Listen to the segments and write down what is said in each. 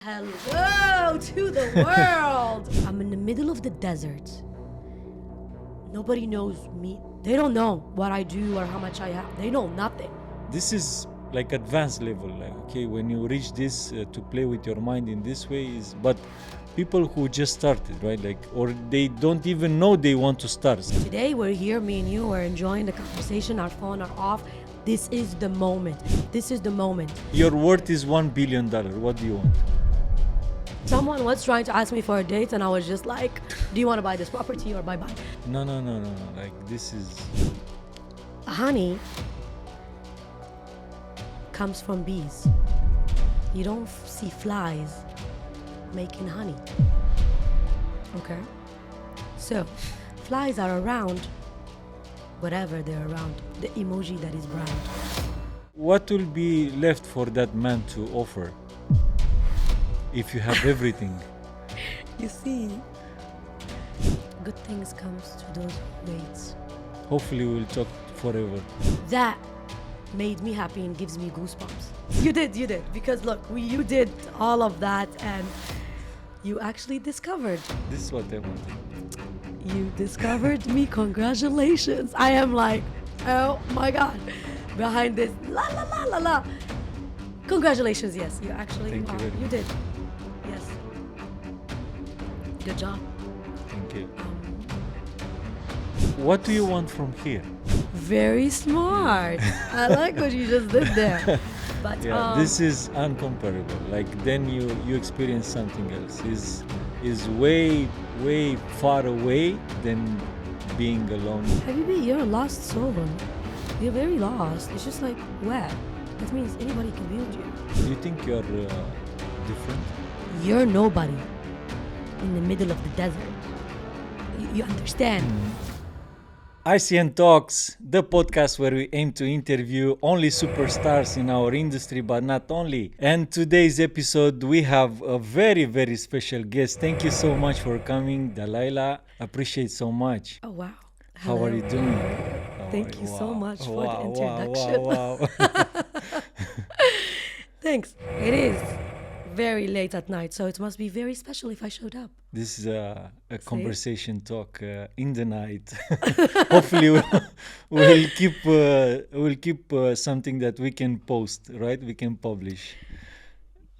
Hello to the world. I'm in the middle of the desert. Nobody knows me. They don't know what I do or how much I have. They know nothing. This is like advanced level. Like, okay, when you reach this to play with your mind in this way is, but people who just started, right? Like, or they don't even know they want to start. Today we're here, me and you, we're enjoying the conversation. Our phone are off. This is the moment. This is the moment. Your worth is $1 billion. What do you want? Someone was trying to ask me for a date and I was just like, do you want to buy this property or buy? No. Like, this is... Honey comes from bees. You don't see flies making honey. Okay? So, flies are around whatever they're around. The emoji that is brown. What will be left for that man to offer if you have everything? You see, good things comes to those who waits. Hopefully we'll talk forever. That made me happy and gives me goosebumps. You did. Because look, you did all of that and you actually discovered. This is what I wanted. You discovered me. Congratulations. I am like, oh my God. Behind this, la. Congratulations, yes. You actually, Thank you very you much. did. Yes. Good job. Thank you. What do you want from here? Very smart. I like what you just did there. But Yeah, this is uncomparable. Like, then you experience something else. Is way far away than being alone. Habibi, you're a lost soul. You're very lost. It's just like where? That means anybody can build you. Do you think you're different? You're nobody in the middle of the desert. You understand? ICN Talks, the podcast where we aim to interview only superstars in our industry, but not only. And today's episode, we have a very, very special guest. Thank you so much for coming, Dalila. Appreciate so much. Oh, wow. How are you doing? Thank you so much for the Wow, introduction. Thanks. It is very late at night, so it must be very special if I showed up. This is a conversation talk in the night. Hopefully, we'll keep something that we can post, right? We can publish.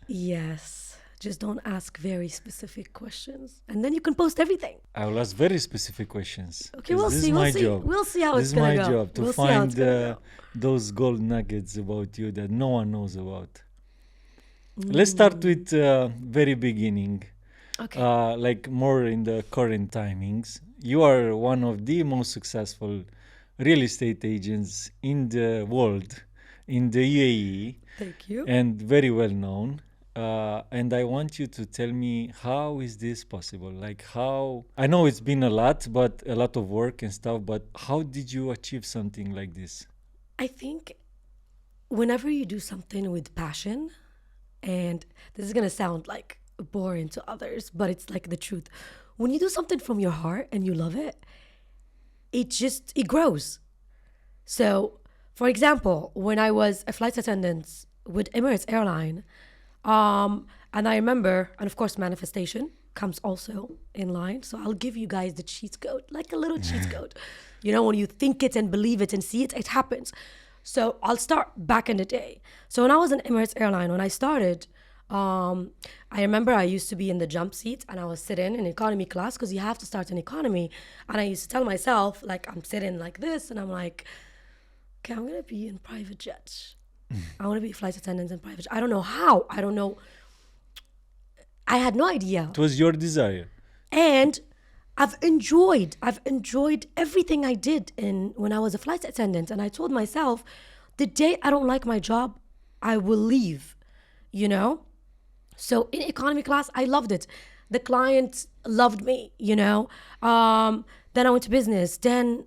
Yes. Just don't ask very specific questions, and then you can post everything. I will ask very specific questions. Okay, 'cause we'll this see. is my job. We'll see how This it's is gonna my go. job to We'll see how it's find gonna go. those gold nuggets about you that no one knows about. Let's start with very beginning. Okay. Like more in the current timings. You are one of the most successful real estate agents in the world, in the UAE, Thank you. and very well known. And I want you to tell me, how is this possible? Like, how, I know it's been a lot of work and stuff, but how did you achieve something like this? I think whenever you do something with passion, and this is gonna sound like boring to others, but it's like the truth. When you do something from your heart and you love it, it grows. So, for example, when I was a flight attendant with Emirates Airline, and I remember, and of course, manifestation comes also in line. So I'll give you guys the cheat code, like a little cheat code. You know, when you think it and believe it and see it, it happens. So I'll start back in the day. So when I was in Emirates Airline, when I started, I remember I used to be in the jump seat and I was sitting in economy class because you have to start in economy. And I used to tell myself, like, I'm sitting like this and I'm like, okay, I'm going to be in private jets. I want to be a flight attendant in private. I don't know how. I don't know. I had no idea. It was your desire. And I've enjoyed everything I did when I was a flight attendant. And I told myself, the day I don't like my job, I will leave, you know? So in economy class, I loved it. The clients loved me, you know? Then I went to business. Then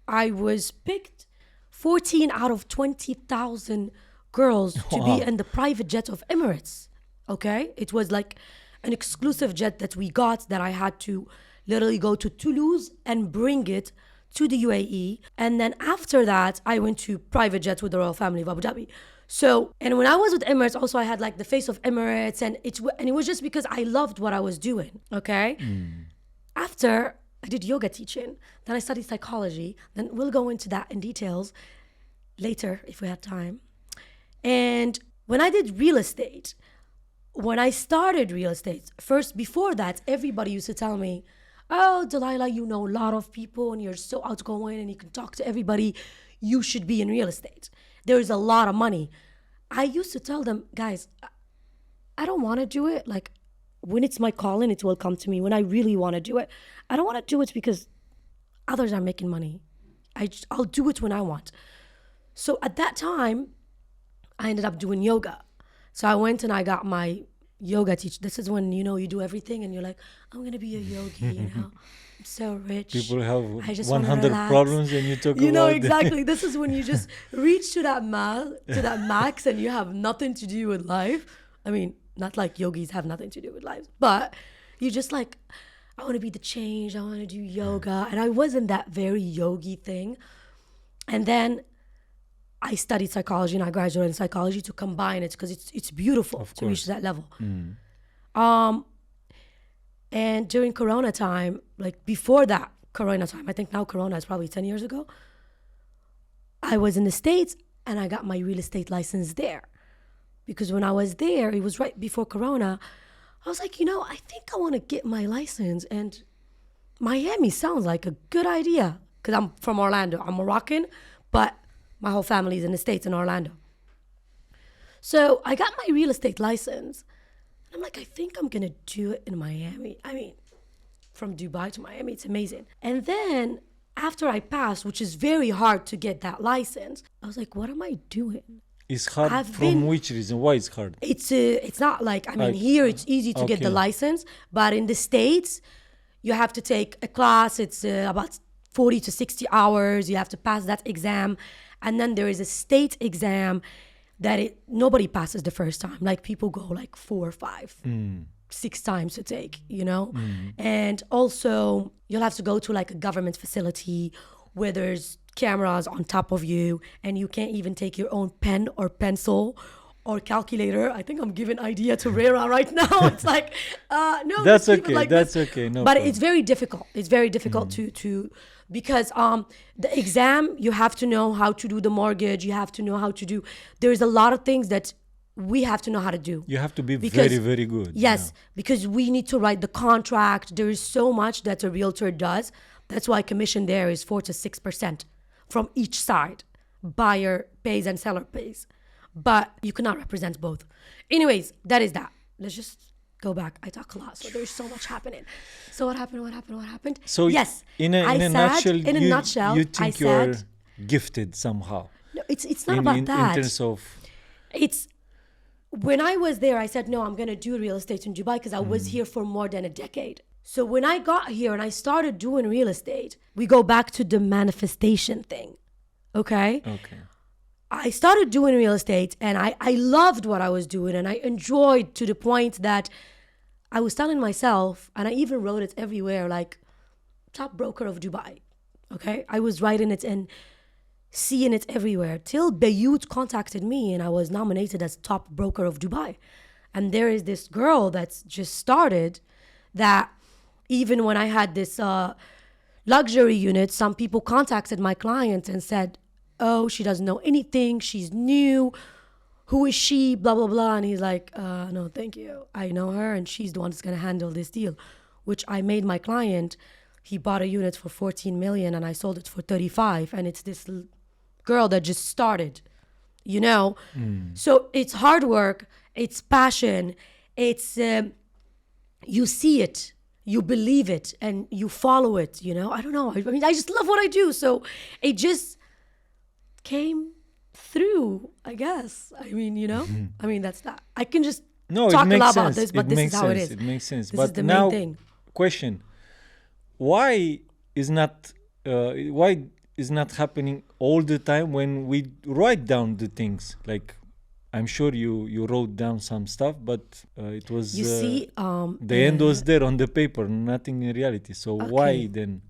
I was picked 14 out of 20,000 girls to be in the private jet of Emirates, okay? It was like an exclusive jet that we got that I had to literally go to Toulouse and bring it to the UAE. And then after that, I went to private jets with the royal family of Abu Dhabi. So, and when I was with Emirates, also I had like the face of Emirates, and it was just because I loved what I was doing. Okay. After I did yoga teaching, then I studied psychology. Then we'll go into that in details later if we have time. And when I did real estate, when I started real estate, first before that, everybody used to tell me, "Oh, Dalila, you know a lot of people and you're so outgoing and you can talk to everybody. You should be in real estate. There is a lot of money." I used to tell them, guys, I don't want to do it. Like, when it's my calling, it will come to me. When I really want to do it, I don't want to do it because others are making money. I'll do it when I want. So at that time, I ended up doing yoga. So I went and I got my yoga teacher. This is when, you do everything and you're like, I'm going to be a yogi, I'm so rich. People have I just 100 relax. problems and you talk about exactly. This is when you just reach to that max and you have nothing to do with life. I mean, not like yogis have nothing to do with life, but you just like, I want to be the change. I want to do yoga. And I wasn't that very yogi thing. And then I studied psychology and I graduated in psychology to combine it because it's beautiful to reach that level. And during Corona time, like before that Corona time, I think now Corona is probably 10 years ago, I was in the States and I got my real estate license there. Because when I was there, it was right before Corona, I was like, I think I want to get my license. And Miami sounds like a good idea because I'm from Orlando. I'm Moroccan, but my whole family is in the States in Orlando. So I got my real estate license. And I'm like, I think I'm going to do it in Miami. I mean, from Dubai to Miami, it's amazing. And then after I passed, which is very hard to get that license, I was like, what am I doing? It's hard from which reason? Why it's hard? It's not like, here it's easy to get the license, but in the States, you have to take a class. It's about 40 to 60 hours. You have to pass that exam. And then there is a state exam that nobody passes the first time. Like people go like 4 or 5, 6 times to take, And also you'll have to go to like a government facility where there's cameras on top of you and you can't even take your own pen or pencil or calculator. I think I'm giving idea to Rera right now. It's like, no, that's okay. Like that's this. Okay. No but problem. it's very difficult. It's very difficult to because the exam, you have to know how to do the mortgage. You have to know how to do. There's a lot of things that we have to know how to do. You have to be very, very good. Yes, because we need to write the contract. There is so much that a realtor does. That's why commission there is 4 to 6% from each side. Buyer pays and seller pays. But you cannot represent both. Anyways, that is that. Let's just go back. I talk a lot, so there's so much happening. So what happened? So yes, in a nutshell, you think you're gifted somehow. No, it's not about that. In terms of... It's... When I was there, I said, no, I'm going to do real estate in Dubai because I was here for more than a decade. So when I got here and I started doing real estate, we go back to the manifestation thing. Okay? I started doing real estate and I loved what I was doing and I enjoyed to the point that I was telling myself, and I even wrote it everywhere, like top broker of Dubai. Okay? I was writing it and seeing it everywhere till Beirut contacted me and I was nominated as top broker of Dubai. And there is this girl that's just started that even when I had this luxury unit, some people contacted my client and said, oh, she doesn't know anything. She's new. Who is she? Blah, blah, blah. And he's like, no, thank you. I know her and she's the one that's going to handle this deal, which I made my client. He bought a unit for 14 million and I sold it for 35. And it's this girl that just started, So it's hard work. It's passion. It's, you see it. You believe it and you follow it, I don't know. I mean, I just love what I do. So it just came through, I guess. I mean, I mean, that's that. I can just talk a lot about this, but this is how it is. It makes sense. This But is the now, main thing. Question: why is not happening all the time when we write down the things? Like, I'm sure you wrote down some stuff, but it was the end was there on the paper, nothing in reality. So why then?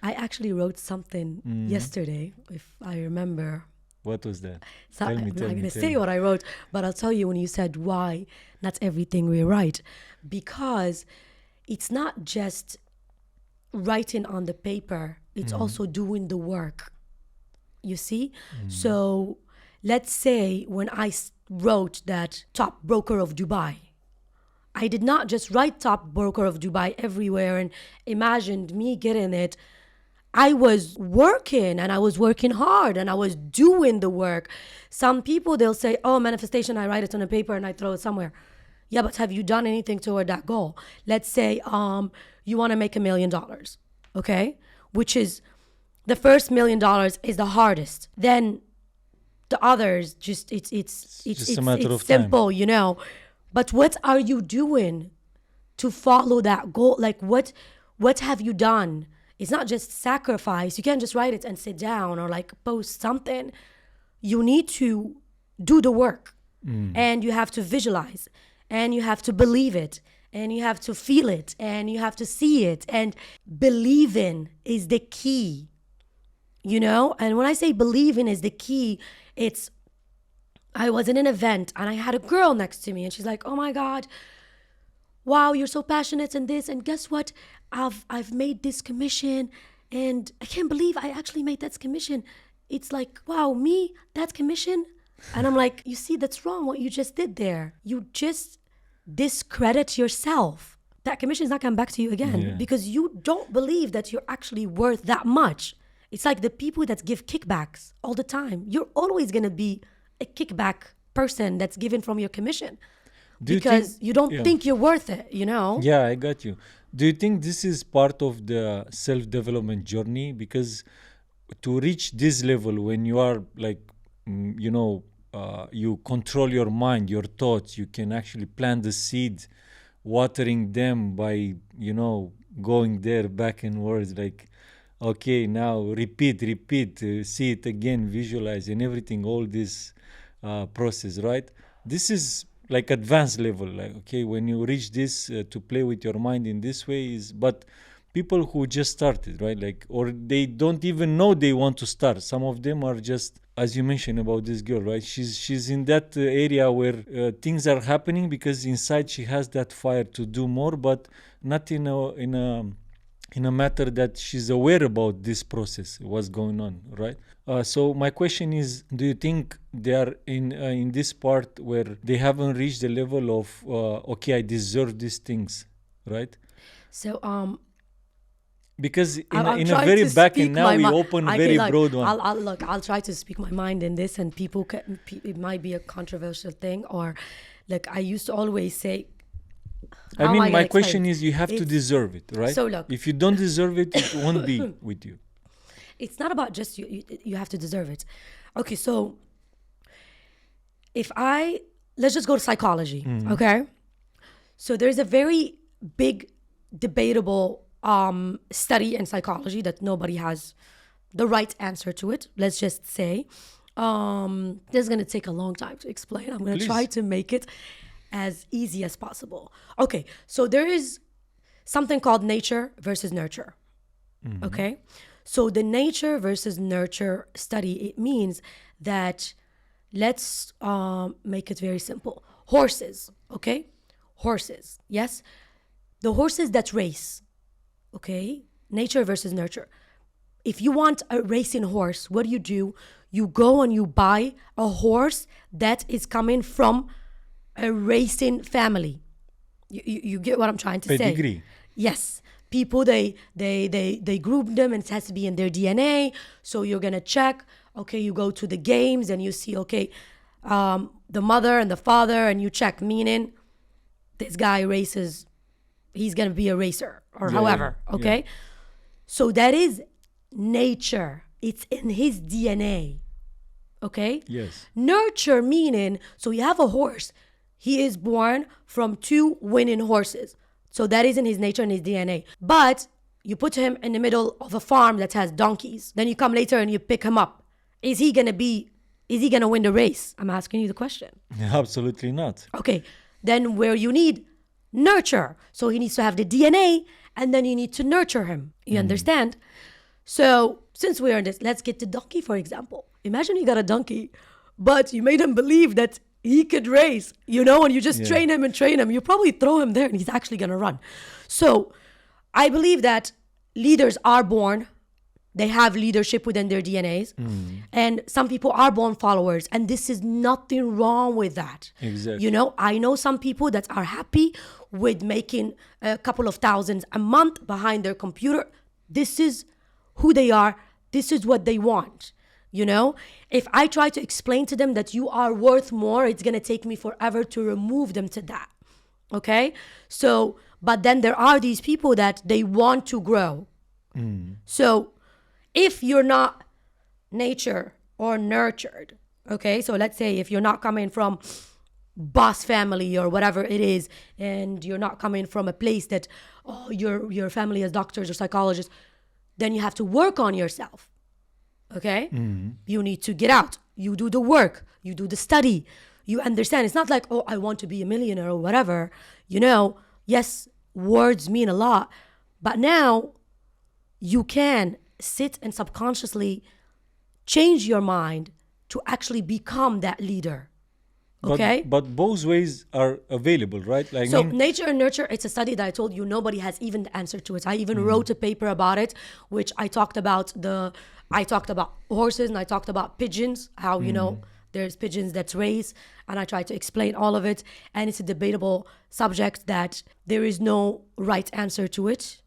I actually wrote something yesterday, if I remember. What was that? So Tell I'm me, not tell going me, to tell say me. what I wrote, but I'll tell you when you said why not everything we write. Because it's not just writing on the paper, it's also doing the work. You see? So let's say when I wrote that top broker of Dubai, I did not just write top broker of Dubai everywhere and imagined me getting it. I was working and I was working hard and I was doing the work. Some people, they'll say, oh, manifestation, I write it on a paper and I throw it somewhere. Yeah, but have you done anything toward that goal? Let's say you want to make $1 million, okay? Which is the first $1 million is the hardest. Then the others just Just a matter it's of time. simple, you know. But what are you doing to follow that goal? Like what have you done? It's not just sacrifice. You can't just write it and sit down or like post something. You need to do the work. And you have to visualize and you have to believe it and you have to feel it and you have to see it, and believing is the key, you know. And when I say believing is the key, it's I was in an event and I had a girl next to me and she's like, oh my God, wow, you're so passionate in this. And guess what? I've made this commission and I can't believe I actually made that commission. It's like, wow, me, that commission? And I'm like, you see, that's wrong what you just did there. You just discredit yourself. That commission is not coming back to you again Yeah. because you don't believe that you're actually worth that much. It's like the people that give kickbacks all the time. You're always going to be a kickback person that's given from your commission Do you because think? you don't Yeah. think you're worth it, you know? Yeah, I got you. Do you think this is part of the self-development journey? Because to reach this level, when you are like, you control your mind, your thoughts, you can actually plant the seed, watering them by, going there back and forth, like, okay, now repeat, see it again, visualize, and everything, all this process, right? This is like advanced level, like, okay, when you reach this to play with your mind in this way is, but people who just started, right, like, or they don't even know they want to start. Some of them are just, as you mentioned about this girl, right, she's in that area where things are happening because inside she has that fire to do more, but not in a matter that she's aware about this process, what's going on, right? So my question is, do you think they are in this part where they haven't reached the level of okay, I deserve these things, right? So Because I'm in a trying very to back, and speak now my we mind. open a I very can like broad one. I'll look. I'll try to speak my mind in this, and people can. It might be a controversial thing, or like I used to always say. I How am I mean, my gonna explain question it? is, you have to It's deserve it, right? so look. If you don't deserve it, it won't be with you. It's not about just you have to deserve it. Okay, so if I let's just go to psychology, okay? So there's a very big debatable study in psychology that nobody has the right answer to it. Let's just say this is going to take a long time to explain. I'm going to try Please. to make it as easy as possible. Okay, so there is something called nature versus nurture. Okay, so the nature versus nurture study, it means that let's make it very simple. Horses, okay, horses, yes, the horses that race, okay, nature versus nurture. If you want a racing horse, what do? You go and you buy a horse that is coming from a racing family. You get what I'm trying to say? Pedigree. Yes. People they group them and it has to be in their DNA. So you're gonna check. Okay, you go to the games and you see, okay, the mother and the father, and you check, meaning this guy races, he's gonna be a racer or Yeah, however. yeah, Okay. So that is nature. It's in his DNA. Okay? Yes. Nurture meaning, so you have a horse. He is born from 2 winning horses. So that is in his nature and his DNA. But you put him in the middle of a farm that has donkeys. Then you come later and you pick him up. Is he gonna win the race? I'm asking you the question. Absolutely not. Okay. Then where you need nurture. So he needs to have the DNA and then you need to nurture him. You understand? So since we're in this, let's get the donkey, for example. imagine you got a donkey, but you made him believe that he could race, and you just train him and train him. You probably throw him there and he's actually going to run. So I believe that leaders are born. They have leadership within their DNAs. And some people are born followers. And this is nothing wrong with that. Exactly. I know some people that are happy with making a couple of thousands a month behind their computer. This is who they are. This is what they want. If I try to explain to them that you are worth more, it's going to take me forever to remove them to that. Okay? So, but then there are these people that they want to grow. So if you're not nature or nurtured, okay? So let's say if you're not coming from boss family or whatever it is, and you're not coming from a place that, your family is doctors or psychologists, then you have to work on yourself. Okay? You need to get out. You do the work. You do the study. You understand. It's not like, I want to be a millionaire or whatever. Yes, words mean a lot. But now you can sit and subconsciously change your mind to actually become that leader. Okay? But both ways are available, right? So nature and nurture, it's a study that I told you nobody has even the answer to it. I even wrote a paper about it, which I talked about horses and I talked about pigeons, how, there's pigeons that's race, and I tried to explain all of it. And it's a debatable subject that there is no right answer to it,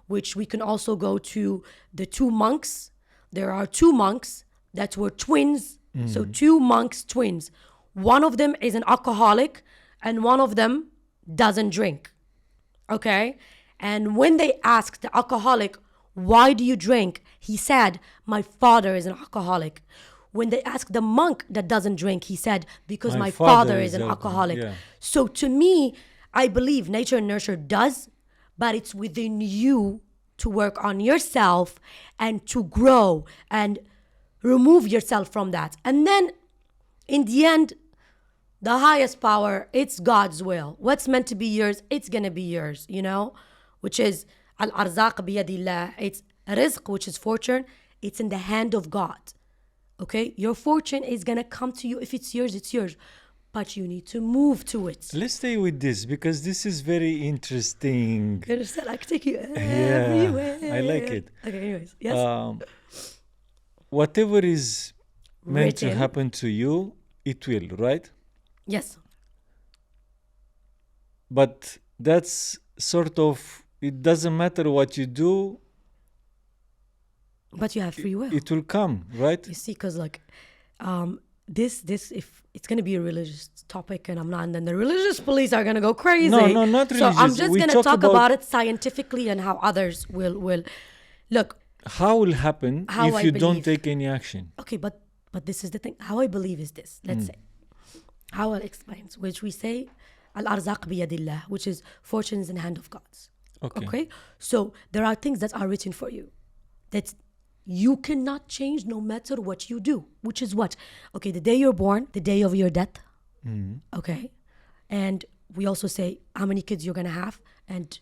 which we can also go to the two monks. There are two monks that were twins. So two monks, twins. One of them is an alcoholic and one of them doesn't drink. Okay? And when they asked the alcoholic, why do you drink? He said, my father is an alcoholic. When they asked the monk that doesn't drink, he said, because my father is an alcoholic. Yeah. So to me, I believe nature and nurture does, but it's within you to work on yourself and to grow and remove yourself from that. And then in the end, the highest power, it's God's will. What's meant to be yours, it's going to be yours, which is al-arzaq biyadillah. It's rizq, which is fortune. It's in the hand of God. Okay? Your fortune is going to come to you. If it's yours, it's yours. But you need to move to it. Let's stay with this because this is very interesting. You understand? I can take you everywhere. I like it. Okay, anyways. Yes. Whatever is meant to happen to you, it will, right? Yes. But that's sort of, it doesn't matter what you do. But you have free will. It will come, right? You see, because this, if it's going to be a religious topic and I'm not, and then the religious police are going to go crazy. No, not religious. So I'm just going to talk about it scientifically and how others will look. How will happen if you don't take any action? Okay, but this is the thing. How I believe is this. Let's say. How I'll explain, which we say, al-arzaq biyadillah, which is fortune is in the hand of God. Okay? So there are things that are written for you that you cannot change no matter what you do, which is what? Okay, the day you're born, the day of your death. Okay? And we also say how many kids you're going to have and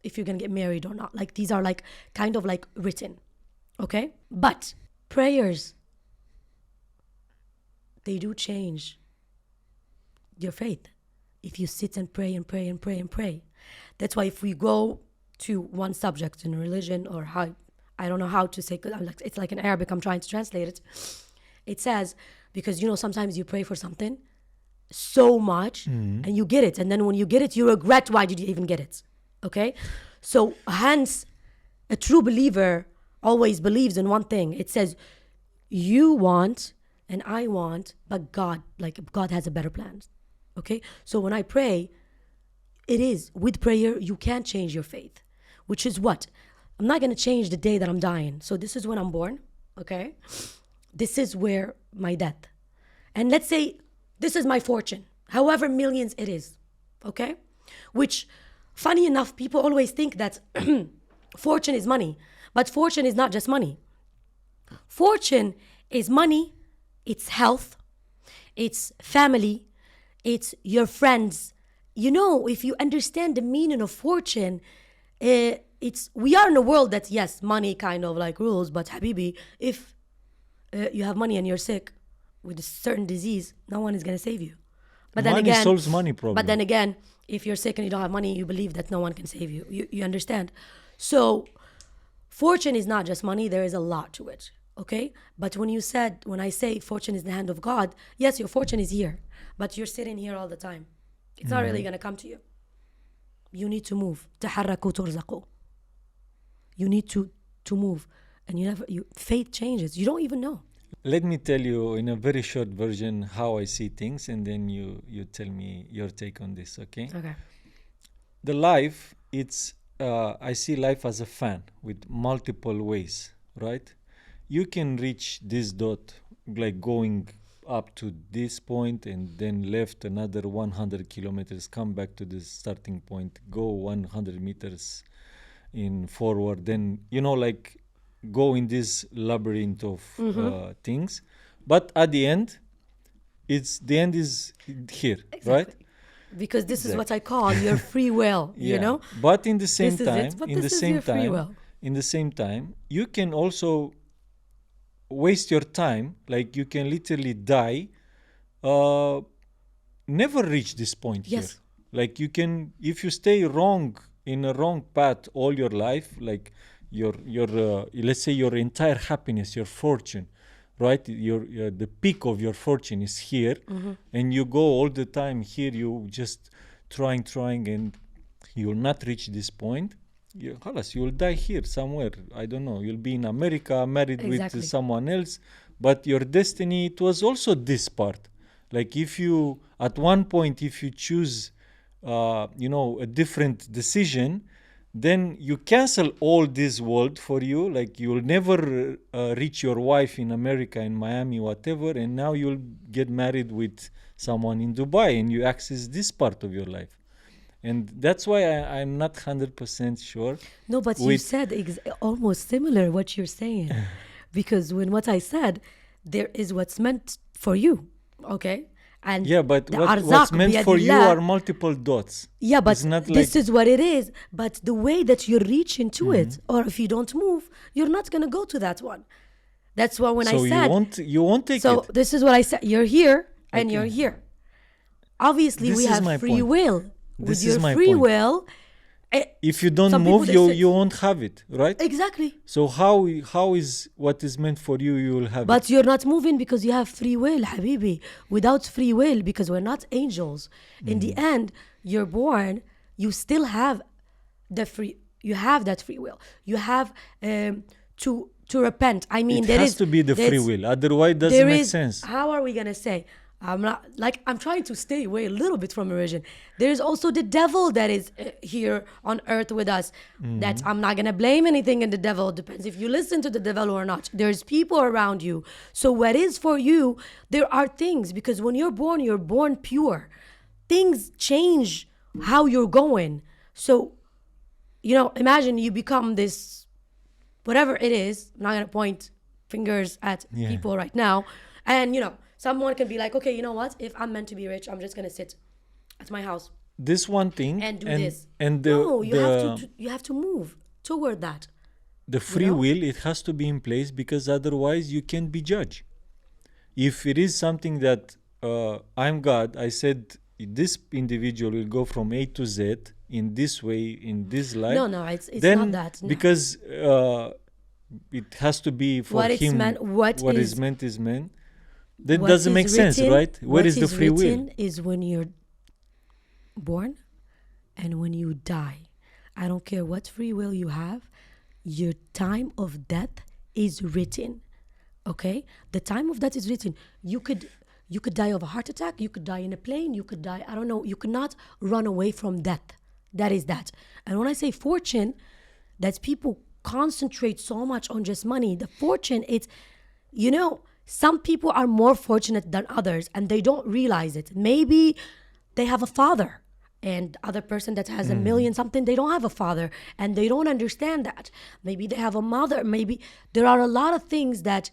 if you're going to get married or not. Like these are like kind of like written. Okay? But prayers, they do change your faith if you sit and pray and pray and pray and pray. That's why if we go to one subject in religion or how, I don't know how to say, it's like in Arabic, I'm trying to translate it. It says, because sometimes you pray for something so much and you get it. And then when you get it, you regret, why did you even get it? Okay? So hence, a true believer always believes in one thing. It says, you want and I want, but God has a better plan. Okay? So when I pray, it is, with prayer, you can't change your faith. Which is what? I'm not going to change the day that I'm dying. So this is when I'm born. Okay? This is where my death. And let's say this is my fortune. However millions it is. Okay? Which, funny enough, people always think that fortune is money. But fortune is not just money. Fortune is money. It's health. It's family. It's your friends. If you understand the meaning of fortune, we are in a world that, yes, money kind of like rules, but Habibi, if you have money and you're sick with a certain disease, no one is going to save you. But then Money again, solves money problem. but then again, if you're sick and you don't have money, you believe that no one can save you. You understand? So fortune is not just money. There is a lot to it. Okay. But when I say fortune is in the hand of God, yes, your fortune is here, but you're sitting here all the time. It's not really going to come to you. You need to move. تحركوا ترزقوا. You need to move. And fate changes. You don't even know. Let me tell you in a very short version how I see things, and then you tell me your take on this, okay? Okay. The life, I see life as a fan with multiple ways, right? You can reach this dot, like going up to this point and then left another 100 kilometers, come back to the starting point, go 100 meters in forward, then, like go in this labyrinth of things. But at the end, the end is here, Exactly. right? Because this is what I call your free will, you know? But in the same This is time, it, but this is your free will. in the same time, you can also waste your time, like you can literally die, never reach this point Yes. here. Like you can, if you stay wrong in a wrong path all your life, like your let's say your entire happiness, your fortune, right? Your the peak of your fortune is here, and you go all the time here. You just trying, and you'll not reach this point. You'll die here somewhere. I don't know. You'll be in America, married Exactly. with someone else. But your destiny, it was also this part. Like if you, at one point, if you choose, a different decision, then you cancel all this world for you. Like you'll never reach your wife in America, in Miami, whatever. And now you'll get married with someone in Dubai, and you access this part of your life. And that's why I'm not 100% sure. No, but you said almost similar what you're saying. Because when what I said, there is what's meant for you, okay? And yeah, but the what's arzaq meant for you biyadillah. are multiple dots. Yeah, but It's not this like, is what it is. But the way that you reach into it, or if you don't move, you're not going to go to that one. That's why when I said... you won't take So it. this is what I said. You're here and Okay. you're here. Obviously, This we is have my free point. will. This With is your my free point. will... If you don't some people, move, they sit. you won't have it, right? Exactly. So how is what is meant for you, you will have it? But you're not moving because you have free will, Habibi. Without free will, because we're not angels. In the end, you're born, you still have you have that free will. You have to repent. I mean, It has to be the free will. Otherwise, it doesn't make sense. How are we going to say? I'm trying to stay away a little bit from religion. There's also the devil that is here on earth with us. That I'm not going to blame anything in the devil. It depends if you listen to the devil or not. There's people around you. So what is for you, there are things, because when you're born pure. Things change how you're going. So, imagine you become this, whatever it is. I'm not going to point fingers at people right now. And, someone can be like, okay, you know what? If I'm meant to be rich, I'm just going to sit at my house. This one thing. And do this. And you have to move toward that. The free will, it has to be in place, because otherwise you can't be judged. If it is something that I'm God, I said this individual will go from A to Z in this way, in this life. No, it's then, not that. No. Because it has to be for what him. What is meant is meant. That doesn't make sense, right? Where is the free will? What is when you're born and when you die. I don't care what free will you have. Your time of death is written. Okay? The time of death is written. You could die of a heart attack. You could die in a plane. You could die, I don't know. You could not run away from death. That is that. And when I say fortune, that people concentrate so much on just money. The fortune, it's, some people are more fortunate than others and they don't realize it. Maybe they have a father, and other person that has a million something, they don't have a father and they don't understand that. Maybe they have a mother. Maybe there are a lot of things that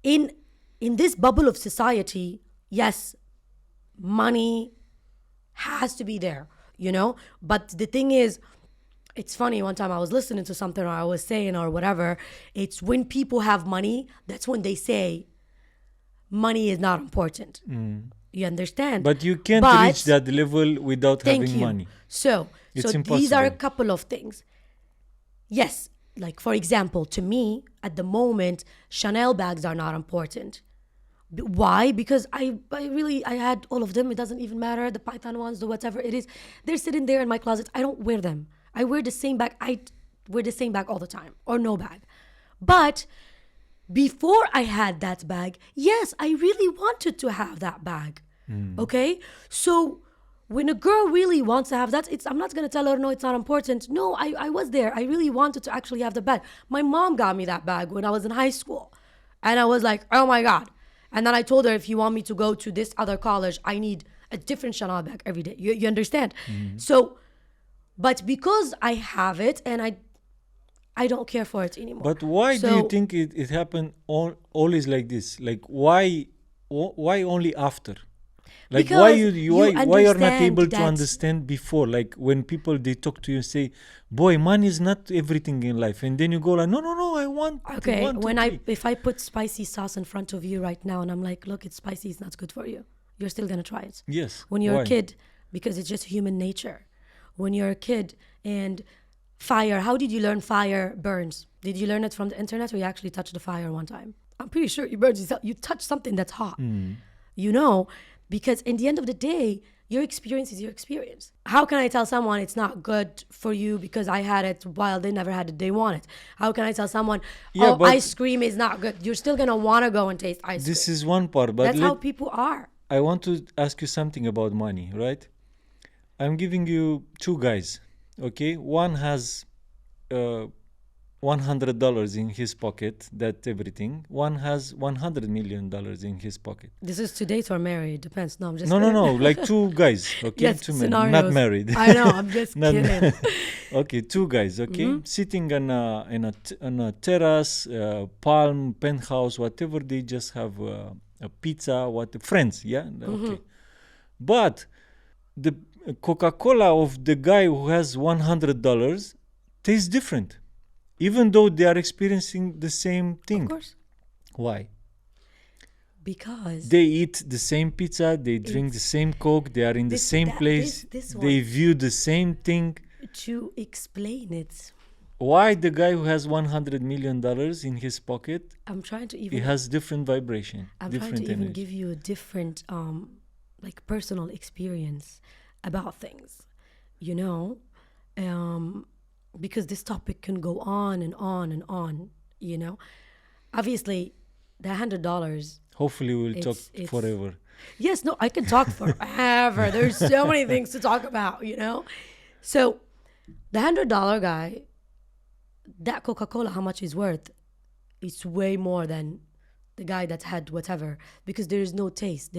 in this bubble of society, yes, money has to be there, But the thing is, It's funny, one time I was listening to something or I was saying or whatever, it's when people have money, that's when they say money is not important. You understand? But you can't reach that level without Thank having you. money. So It's these are a impossible. couple of things. Yes, like for example, to me, at the moment, Chanel bags are not important. Why? Because I had all of them. It doesn't even matter. The Python ones, the whatever it is, they're sitting there in my closet. I don't wear them. I wear the same bag. I wear the same bag all the time or no bag. But before I had that bag, yes, I really wanted to have that bag. Okay? So when a girl really wants to have that, I'm not gonna tell her no, it's not important. No, I was there. I really wanted to actually have the bag. My mom got me that bag when I was in high school. And I was like, oh my God. And then I told her, if you want me to go to this other college, I need a different Chanel bag every day. You understand? So, but because I have it and I don't care for it anymore. But why do you think it happened always like this? Like why only after? Like why why you're not able to understand before? Like when people they talk to you and say, "Boy, money is not everything in life," and then you go like, "No, no, no, I want." Okay, when if I put spicy sauce in front of you right now and I'm like, "Look, it's spicy, it's not good for you," you're still gonna try it. Yes. When you're why? a kid, because it's just human nature. When you're a kid and fire, how did you learn fire burns? Did you learn it from the internet or you actually touched the fire one time? I'm pretty sure you touch something that's hot. You know, because in the end of the day, your experience is your experience. How can I tell someone it's not good for you because I had it while they never had it, they want it? How can I tell someone, ice cream is not good? You're still going to want to go and taste ice cream. This is one part, but that's how people are. I want to ask you something about money, right? I'm giving you two guys, okay? One has $100 in his pocket, that's everything. One has $100 million in his pocket. This is to date or marry, depends. No, I'm just kidding. No, like two guys, okay? Yes, two men, not married. I know, I'm just kidding. Okay, two guys, okay? Sitting on a terrace, palm, penthouse, whatever, they just have a pizza, friends, yeah? Okay. But the Coca-Cola of the guy who has $100 tastes different. Even though they are experiencing the same thing. Of course. Why? Because they eat the same pizza, they drink the same Coke, they are in the same place, they view the same thing. To explain it. Why the guy who has $100 million in his pocket, I'm trying to even... he has different vibration, different trying to energy. even give you a different like personal experience about things, you know? Because this topic can go on and on and on, you know? Obviously, the $100... Hopefully we'll talk forever. Yes, no, I can talk forever. There's so many things to talk about, you know? So, the $100 guy, that Coca-Cola, how much is worth? It's way more than the guy that's had whatever. Because there is no taste.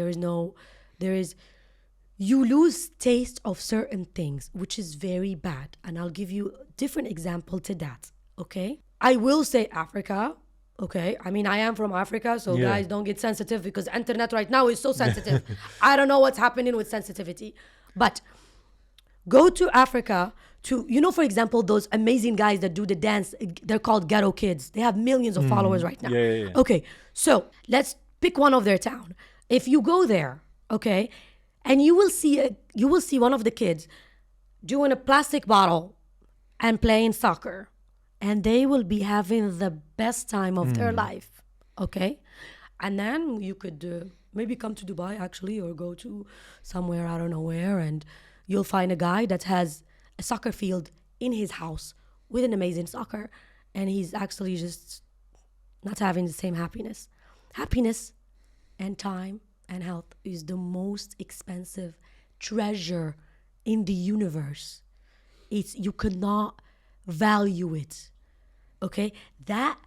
You lose taste of certain things, which is very bad. And I'll give you a different example to that, okay? I will say Africa, okay? I mean, I am from Africa, so guys, don't get sensitive because the internet right now is so sensitive. I don't know what's happening with sensitivity. But go to Africa to, for example, those amazing guys that do the dance. They're called Ghetto Kids. They have millions of followers right now. Yeah. Okay, so let's pick one of their town. If you go there, okay, and you will see one of the kids doing a plastic bottle and playing soccer, and they will be having the best time of their life, okay? And then you could maybe come to Dubai actually, or go to somewhere, I don't know where, and you'll find a guy that has a soccer field in his house with an amazing soccer, and he's actually just not having the same happiness. Happiness and time and health is the most expensive treasure in the universe. You cannot value it. Okay? That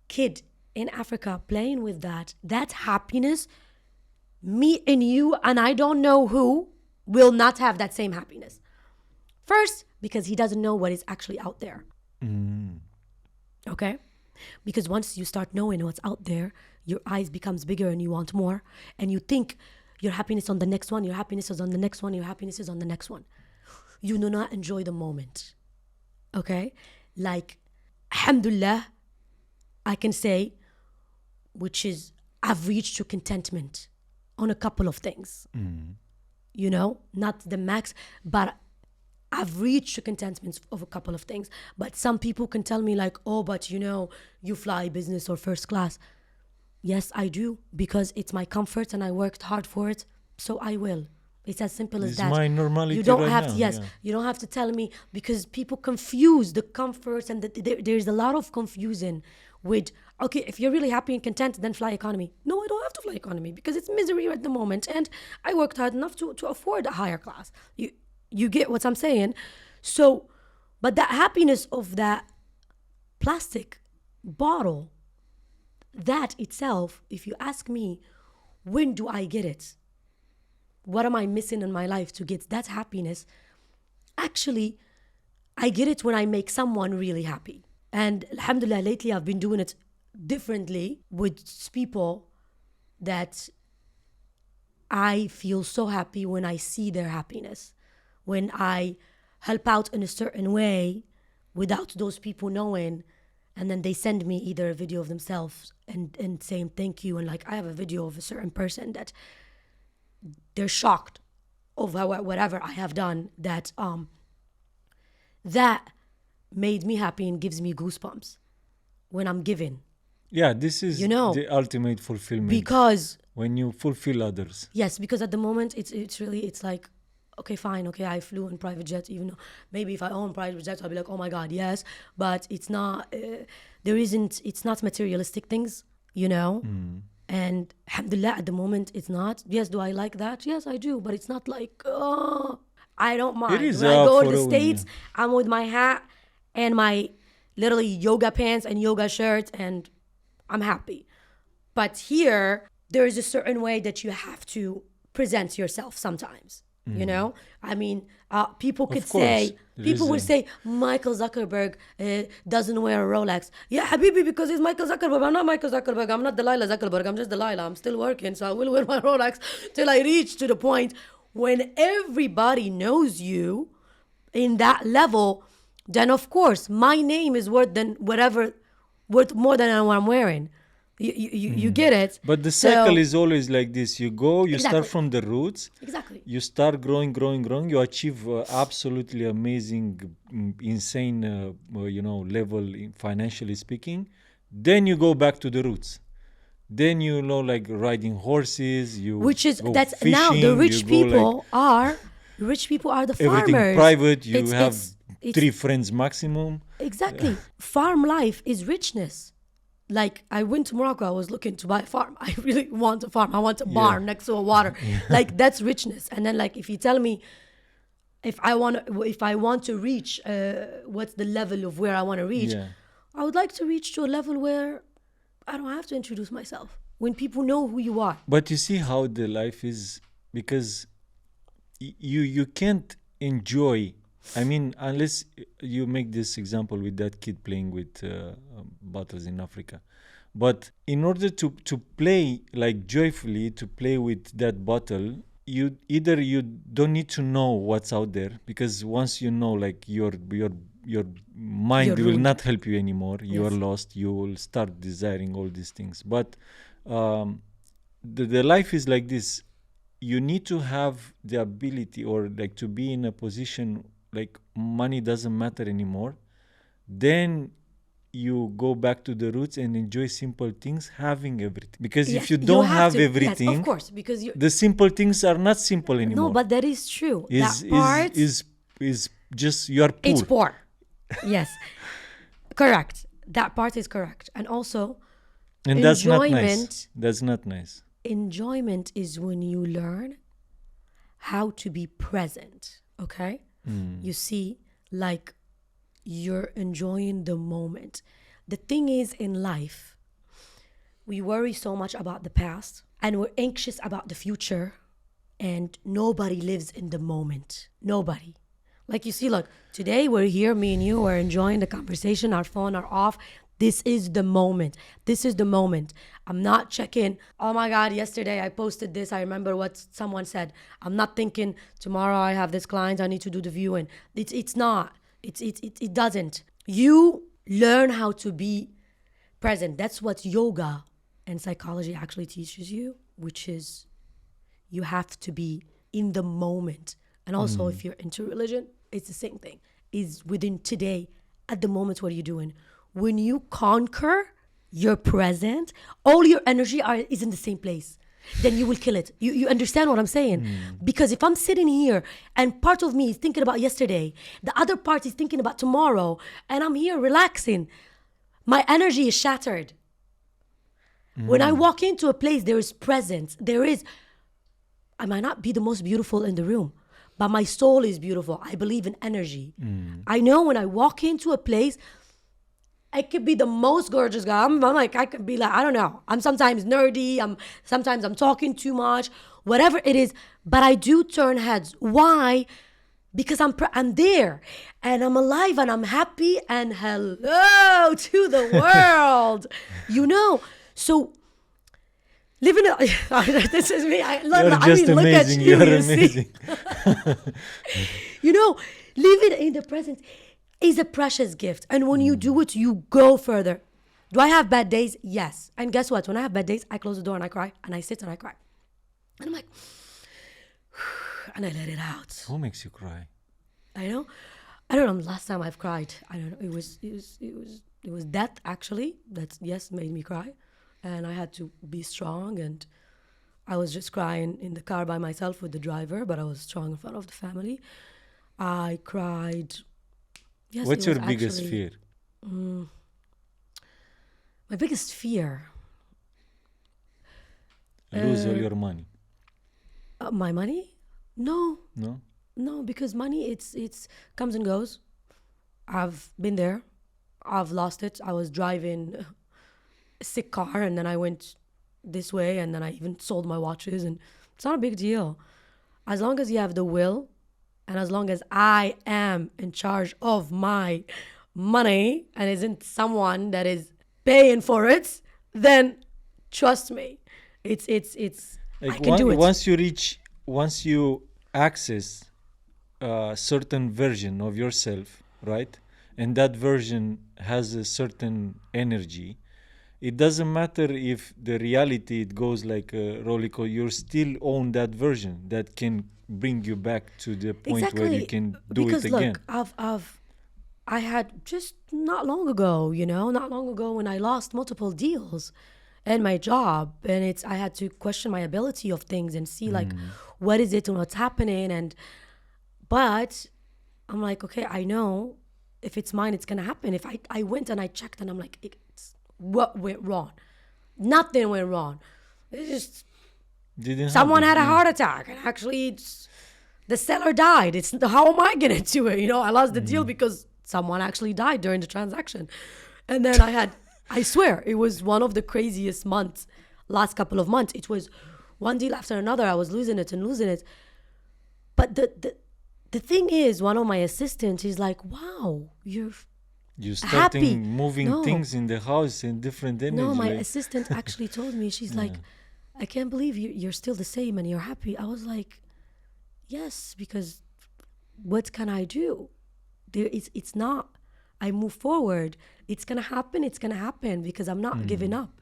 kid in Africa playing with that happiness, me and you and I don't know who will not have that same happiness. First, because he doesn't know what is actually out there. Okay? Because once you start knowing what's out there, your eyes becomes bigger and you want more. And you think your happiness on the next one, your happiness is on the next one, your happiness is on the next one. You do not enjoy the moment. Okay? Like, alhamdulillah, I can say, which is I've reached to contentment on a couple of things. You know, not the max, but I've reached to contentment of a couple of things. But some people can tell me like, oh, but you know, you fly business or first class. Yes, I do, because it's my comfort and I worked hard for it. So I will. It's as simple as It's that. my normality You don't right have now. to, yes, Yeah. you don't have to tell me, because people confuse the comforts, and there's a lot of confusion with, okay, if you're really happy and content, then fly economy. No, I don't have to fly economy because it's misery at the moment. And I worked hard enough to afford a higher class. You get what I'm saying? So, but that happiness of that plastic bottle, that itself, if you ask me, when do I get it? What am I missing in my life to get that happiness? Actually, I get it when I make someone really happy. And alhamdulillah, lately I've been doing it differently with people that I feel so happy when I see their happiness. When I help out in a certain way without those people knowing, and then they send me either a video of themselves and saying thank you. And like, I have a video of a certain person that they're shocked of whatever I have done, that made me happy and gives me goosebumps when I'm giving. Yeah, this is You know, the ultimate fulfillment. because When you fulfill others. yes, because at the moment it's really, it's like, okay, fine, okay, I flew in private jet, even though maybe if I own private jet, I'll be like, oh my god, yes, but it's not. It's not materialistic things, you know. And alhamdulillah, at the moment, it's not. Yes, do I like that? Yes, I do, but it's not like, oh, I don't mind. is When I go to the following, States, I'm with my hat and my literally yoga pants and yoga shirts, and I'm happy. But here, there is a certain way that you have to present yourself sometimes. You know, I mean, people could course, say, there people is would say Michael Zuckerberg doesn't wear a Rolex. Yeah, Habibi, because he's Michael Zuckerberg. I'm not Michael Zuckerberg. I'm not Dalila Zuckerberg. I'm just Dalila. I'm still working, so I will wear my Rolex till I reach to the point when everybody knows you in that level. Then of course, my name is worth more than what I'm wearing. You get it? But the So- cycle is always like this. You go, you start Exactly. from the roots. Exactly. You start growing. You achieve absolutely amazing, insane, level financially speaking. Then you go back to the roots. Then you know, like riding horses. You Which is go that's fishing, now the rich you go, like, people are the everything farmers. private. You It's- have it's- 3 friends maximum. Exactly. Farm life is richness. Like, I went to Morocco, I was looking to buy a farm. I really want a farm. I want a barn next to a water. Like, that's richness. And then, like, if you tell me if I want to reach what's the level of where I want to reach, Yeah. I would like to reach to a level where I don't have to introduce myself. When people know who you are. But you see how the life is, because you can't enjoy. I mean, unless you make this example with that kid playing with bottles in Africa. But in order to play like joyfully, to play with that bottle, you don't need to know what's out there, because once you know, like your mind You're will ruined. not help you anymore. You are Yes. lost. You will start desiring all these things. But the life is like this. You need to have the ability, or like to be in a position like money doesn't matter anymore. Then you go back to the roots and enjoy simple things, having everything. Because Yes, if you don't have to. everything, Yes, of course, because you. the simple things are not simple anymore. No, but that is true. is that part is just you are poor. it's poor. Yes, correct. That part is correct, and also And that's not nice. enjoyment. That's not nice. Enjoyment is when you learn how to be present. Okay, you see, like, you're enjoying the moment. The thing is, in life, we worry so much about the past and we're anxious about the future, and nobody lives in the moment. Nobody. Like, you see, like, today we're here, me and you, we're enjoying the conversation, our phone are off. This is the moment. This is the moment. I'm not checking, oh my God, yesterday I posted this. I remember what someone said. I'm not thinking, tomorrow I have this client, I need to do the viewing. It's not. It doesn't. You learn how to be present. That's what yoga and psychology actually teaches you, which is you have to be in the moment. And also, if you're into religion, it's the same thing. Is within today, at the moment, what are you doing? When you conquer your present, all your energy is in the same place. Then you will kill it. You understand what I'm saying? Because if I'm sitting here and part of me is thinking about yesterday, the other part is thinking about tomorrow, and I'm here relaxing, my energy is shattered. When I walk into a place, there is presence. I might not be the most beautiful in the room, but my soul is beautiful. I believe in energy. I know when I walk into a place, I could be the most gorgeous guy. I'm like, I could be like, I don't know. I'm sometimes nerdy. Sometimes I'm talking too much, whatever it is. But I do turn heads. Why? Because I'm there and I'm alive and I'm happy and hello to the world, So living this is me. You're just look at amazing. you. You're You amazing. see? Living in the present is a precious gift. And when you do it, you go further. Do I have bad days? Yes. And guess what? When I have bad days, I close the door and I cry and I sit and I cry. And I'm like, and I let it out. Who makes you cry? I don't know. Last time I've cried, I don't know. It was death actually. That made me cry, and I had to be strong. And I was just crying in the car by myself with the driver, but I was strong in front of the family. I cried. Yes. What's your biggest fear? My biggest fear. Lose all your money. My money? No. No? Because money it's comes and goes. I've been there. I've lost it. I was driving a sick car and then I went this way and then I even sold my watches, and it's not a big deal. As long as you have the will and as long as I am in charge of my money and isn't someone that is paying for it, then trust me, it's I can do it. Once you access a certain version of yourself, right? And that version has a certain energy. It doesn't matter if the reality it goes like a roller coaster. You still own that version that can bring you back to the point where you can do because it again. Look, I had just not long ago when I lost multiple deals and my job, and I had to question my ability of things and see like what is it and what's happening, but I'm like, okay, I know if it's mine, it's gonna happen. If I went and I checked and I'm like, what went wrong? Nothing went wrong. It's just someone had a heart attack and actually the seller died. How am I gonna do it? I lost the deal because someone actually died during the transaction. And then I swear, it was one of the craziest months, last couple of months. It was one deal after another. I was losing it. But the thing is, one of my assistants, he's like, wow, you're starting happy. moving things in the house in different energy. No, my assistant actually told me, she's like, I can't believe you're still the same and you're happy. I was like, yes, because what can I do? It's not, I move forward. It's going to happen because I'm not giving up,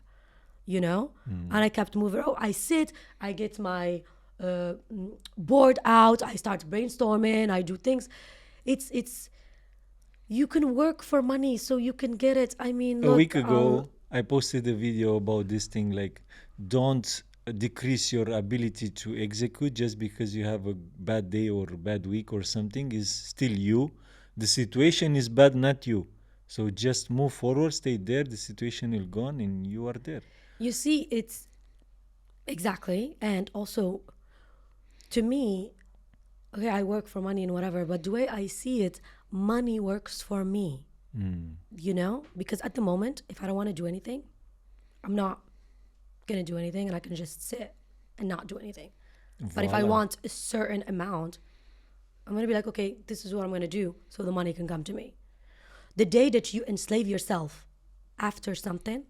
And I kept moving. I sit, I get my board out, I start brainstorming, I do things. It's you can work for money so you can get it. I mean, a week ago I posted a video about this thing, like, don't decrease your ability to execute just because you have a bad day or a bad week or something. Is still you. The situation is bad, not you. So just move forward, stay there, the situation will go on and you are there. You see, it's exactly. And also, to me, okay, I work for money and whatever, but the way I see it, money works for me, because at the moment, if I don't want to do anything, I'm not going to do anything and I can just sit and not do anything. But if I want a certain amount, I'm going to be like, okay, this is what I'm going to do so the money can come to me. The day that you enslave yourself after something,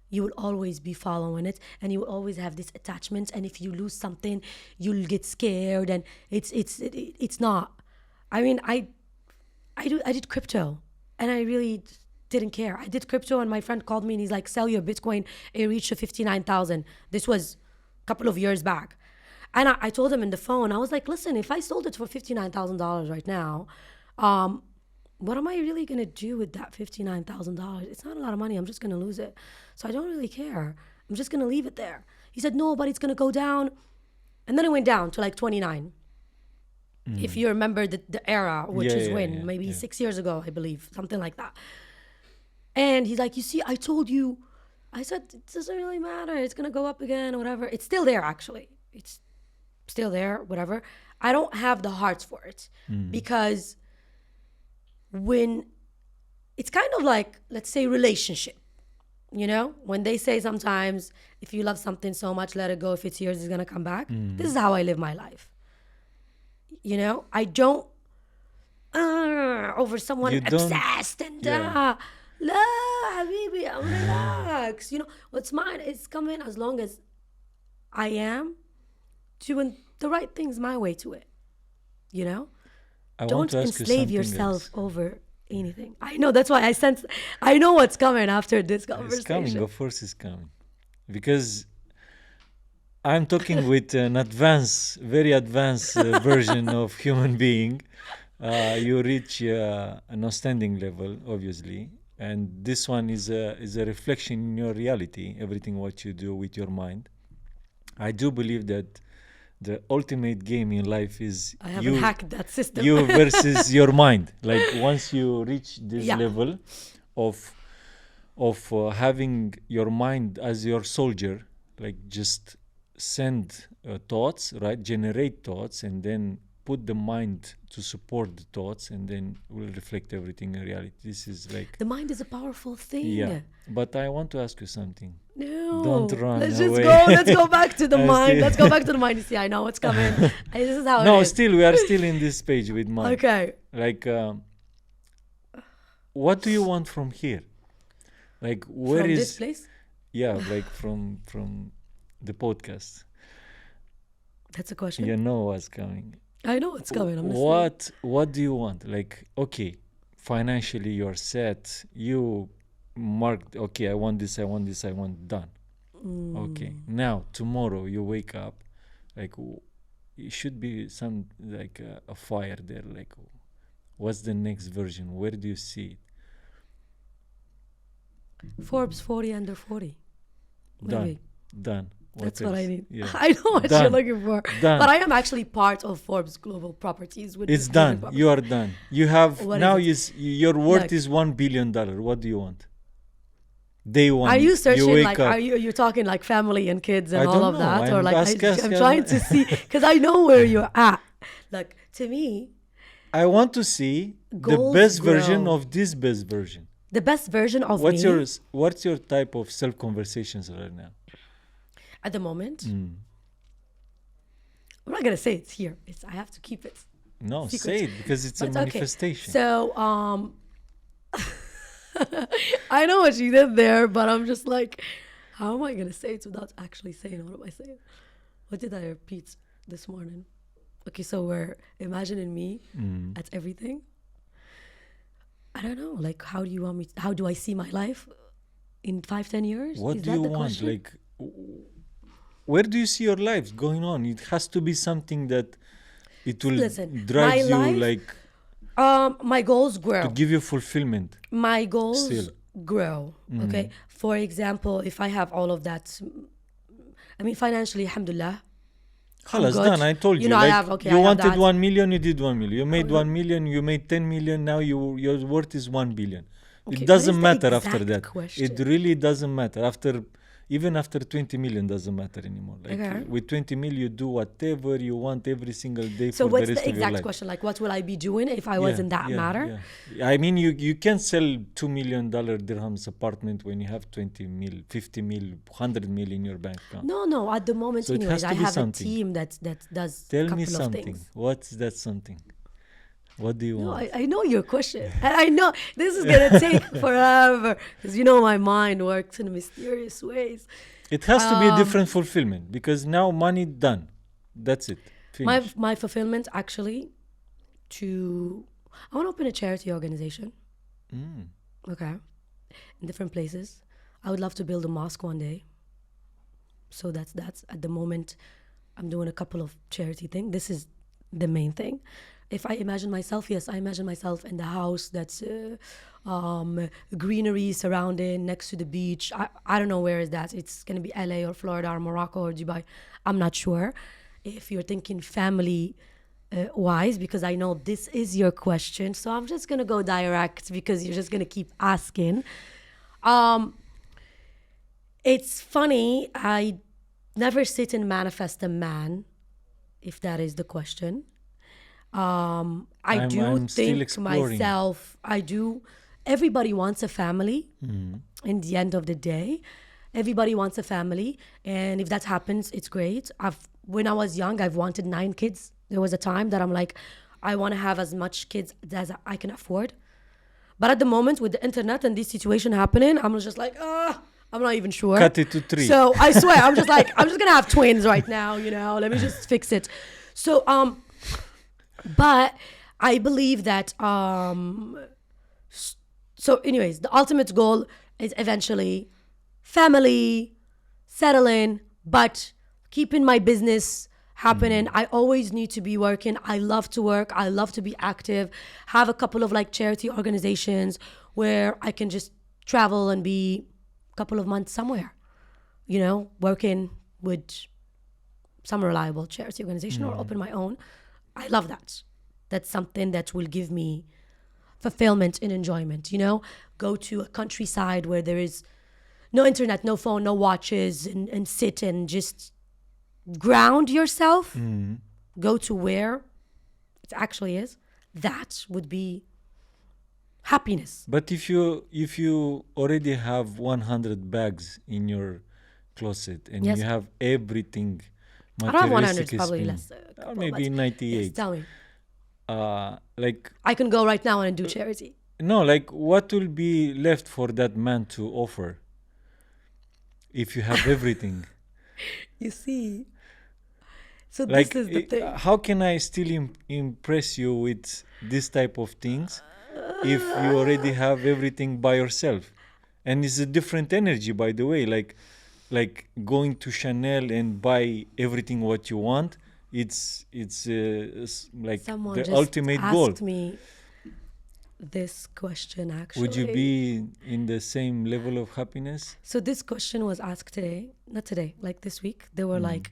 you will always be following it and you will always have this attachment. And if you lose something, you'll get scared, and it's not. I mean, I I did crypto, and I really didn't care. I did crypto, and my friend called me and he's like, "Sell your Bitcoin. It reached 59,000." This was a couple of years back, and I told him in the phone. I was like, "Listen, if I sold it for $59,000 right now, what am I really gonna do with that $59,000? It's not a lot of money. I'm just gonna lose it. So I don't really care. I'm just gonna leave it there." He said, "No, but it's gonna go down," and then it went down to like 29. If you remember the era, which is when maybe 6 years ago, I believe, something like that. And he's like, "You see, I told you." I said, "It doesn't really matter. It's gonna go up again or whatever." It's still there, actually. It's still there, whatever. I don't have the hearts for it because when it's kind of like, let's say, relationship. You know, when they say sometimes, if you love something so much, let it go. If it's yours, it's gonna come back. This is how I live my life. You know, I don't over someone You don't- obsessed and la habibi, I'm relax. You know, what's mine is coming as long as I am doing the right things my way to it. You know, I want don't to ask you enslave something yourself else. over anything. I know, that's why I know what's coming after this It's conversation. coming, of course it's coming. Because I'm talking with an very advanced version of human being. You reach an outstanding level, obviously. And this one is a reflection in your reality, everything what you do with your mind. I do believe that the ultimate game in life is I haven't hacked that system. you versus your mind. Like once you reach this level of having your mind as your soldier, like just send thoughts, right? Generate thoughts, and then put the mind to support the thoughts, and then will reflect everything in reality. This is like The mind is a powerful thing. yeah. But I want to ask you something. No. Don't run Let's away. just go. Let's go back to the I mind. see. Let's go back to the mind. You see, I know what's coming. This is how No, it is. still we are still in this page with mind. Okay. Like, what do you want from here? Like, where From is this place? yeah, like from the podcast? That's a question. You know what's coming. I know what's coming. I'm listening. What do you want? Like, okay, financially you're set. You marked, okay, I want this, I want this, I want done. Okay, now tomorrow you wake up, like it should be some like a fire there. Like, what's the next version? Where do you see it? Forbes 40 under 40. Maybe. Done. That's what I need. Yeah. I know what Done. you're looking for. Done. But I am actually part of Forbes Global Properties. With It's the done. building You are done. You have What now. is Your worth Like- is $1 billion. What do you want? Day one. Are you searching wake like up. are you talking like family and kids and I all don't of know. that, or I'm like asking- I'm trying to see because I know where you're at. Like to me, I want to see the Goals best version grow. of this best version. the best version of What's me What's your type of self conversations right now? at the moment. I'm not gonna say it's here. I have to keep it. No, Secret. say it because it's But a okay. manifestation. So I know what you did there, but I'm just like, how am I gonna say it without actually saying what am I saying? What did I repeat this morning? Okay, so we're imagining me at everything. I don't know. Like, how do you want me? How do I see my life in 5-10 years? What Is do that you the want? question? Like, where do you see your life going on? It has to be something that it will Listen, drive you, my life- like my goals grow. to give you fulfillment. My goals Still. grow. Okay. For example, if I have all of that, I mean, financially, alhamdulillah. Khalas, good. done. I told you. You know, I like, have- okay, you I have wanted that. 1 million, you did 1 million. You made Okay. 1 million, you made 10 million. Now your worth is 1 billion. Okay, It what doesn't is the matter after exact that. question? It really doesn't matter. Even after 20 million doesn't matter anymore. Like Okay. with 20 million, you do whatever you want every single day So for what's the rest the of your exact life. question? Like, what will I be doing if I was in that matter? Yeah. I mean, you can sell $2 million dirhams apartment when you have 20 mil, 50 mil, 100 mil in your bank account. No. At the moment, So it anyways, has to I be have something. a team that does Tell a couple me of something. things. What's that something? What do you No, want? I know your question. And I know this is going to take forever because you know my mind works in mysterious ways. It has to be a different fulfillment because now money done. That's it. Finish. My fulfillment actually to I want to open a charity organization. Mm. Okay. In different places. I would love to build a mosque one day. So that's at the moment I'm doing a couple of charity things. This is the main thing. If I imagine myself, yes, I imagine myself in the house that's greenery surrounding next to the beach. I don't know where is that. It's going to be LA or Florida or Morocco or Dubai. I'm not sure. If you're thinking family wise, because I know this is your question. So I'm just going to go direct because you're just going to keep asking. It's funny. I never sit and manifest a man, if that is the question. I'm still Think exploring. myself, everybody wants a family in the end of the day. Everybody wants a family. And if that happens, it's great. When I was young, I've wanted 9 kids. There was a time that I'm like, I want to have as much kids as I can afford. But at the moment with the internet and this situation happening, I'm just like, I'm not even sure. Cut it to 3. So I swear, I'm just like, I'm just going to have twins right now, let me just fix it. So, but I believe that, so anyways, the ultimate goal is eventually family, settling, but keeping my business happening. I always need to be working. I love to work. I love to be active. Have a couple of like charity organizations where I can just travel and be a couple of months somewhere, working with some reliable charity organization or open my own. I love that. That's something that will give me fulfillment and enjoyment, Go to a countryside where there is no internet, no phone, no watches, and sit and just ground yourself. Go to where it actually is. That would be happiness. But if you already have 100 bags in your closet and Yes. you have everything I don't have 100, it's materialistically probably speaking, less. or maybe 98. Yes, tell me. Like I can go right now and do charity. no, like what will be left for that man to offer if you have everything? You see. So Like, this is the thing. how can I still impress you with this type of things if you already have everything by yourself? And it's a different energy, by the way. Like going to Chanel and buy everything what you want. It's like Someone the just ultimate goal. asked me this question actually. Would you be in the same level of happiness? So this question was asked today, not today, like this week. They were like,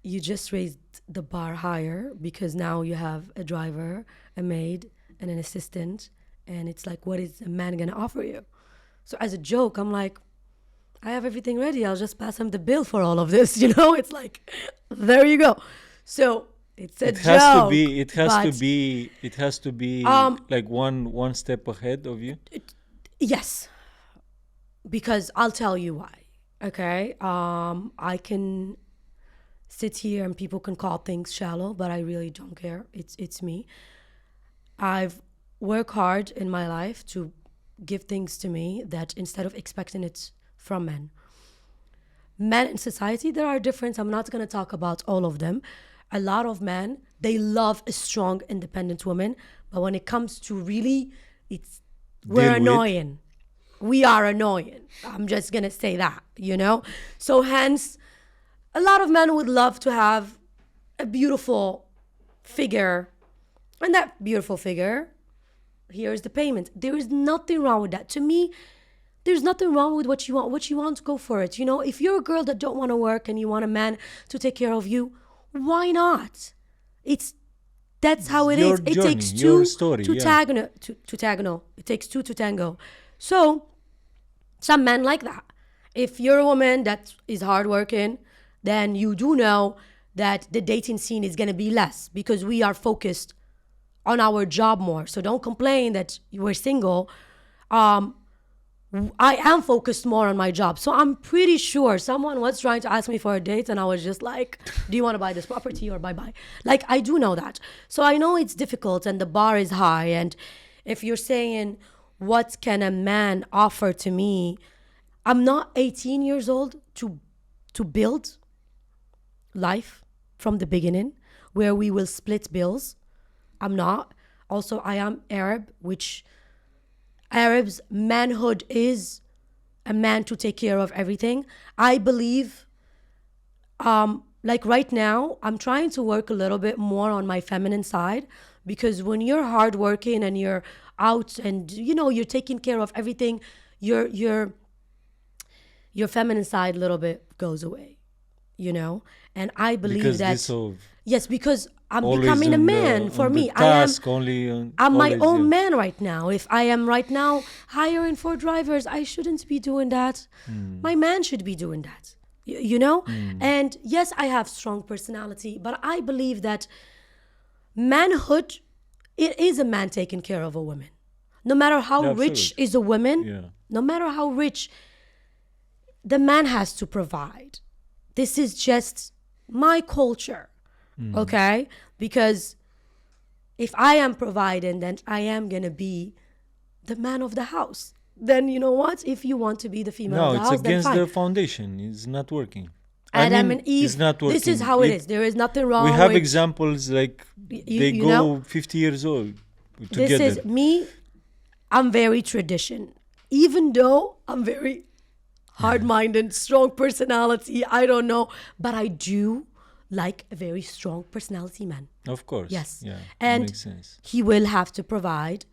you just raised the bar higher because now you have a driver, a maid, and an assistant. And it's like, what is a man going to offer you? So as a joke, I'm like, I have everything ready. I'll just pass him the bill for all of this. It's like, there you go. So it's a It has joke. to be. It has but to be. It has to be like one step ahead of you. Yes, because I'll tell you why. Okay, I can sit here and people can call things shallow, but I really don't care. It's me. I've worked hard in my life to give things to me that instead of expecting it from men. Men in society, there are different. I'm not going to talk about all of them. A lot of men, they love a strong, independent woman. But when it comes to really, we're Deal with. annoying. We are annoying. I'm just going to say that, So hence, a lot of men would love to have a beautiful figure. And that beautiful figure, here's the payment. There is nothing wrong with that. To me, there's nothing wrong with what you want. What you want, go for it. If you're a girl that don't want to work and you want a man to take care of you, why not? That's how it Your is. It journey, takes your two story, to yeah. tango. It takes two to tango. So some men like that. If you're a woman that is hardworking, then you do know that the dating scene is going to be less because we are focused on our job more. So don't complain that you were single. I am focused more on my job. So I'm pretty sure someone was trying to ask me for a date and I was just like, do you want to buy this property or bye-bye? Like, I do know that. So I know it's difficult and the bar is high. And if you're saying, what can a man offer to me? I'm not 18 years old to build life from the beginning where we will split bills. I'm not. Also, I am Arab, which Arabs' manhood is a man to take care of everything. I believe, like right now, I'm trying to work a little bit more on my feminine side, because when you're hardworking and you're out and you're taking care of everything, your your feminine side a little bit goes away, And I believe Because this that, of yes, because I'm always becoming a on man. For the me, task only. I'm my Always, own yeah. man right now. If I am right now hiring for drivers, I shouldn't be doing that. My man should be doing that. And yes, I have strong personality, but I believe that manhood, it is a man taking care of a woman. No matter how Yeah, rich absolutely. is a woman, Yeah. no matter how rich, the man has to provide. This is just my culture, okay? Because if I am providing, then I am going to be the man of the house. Then you know what? If you want to be the female of No, the it's house, then against fine. the foundation. It's not working. I Adam mean, and it's Eve, not this is working. how it is. There is nothing We wrong have with, examples like they you know, go 50 years old this together. is me. I'm very tradition. Even though I'm very hard-minded, strong personality, I don't know. But I do like a very strong personality man. Of course. Yes. Yeah, And makes sense. he will have to provide.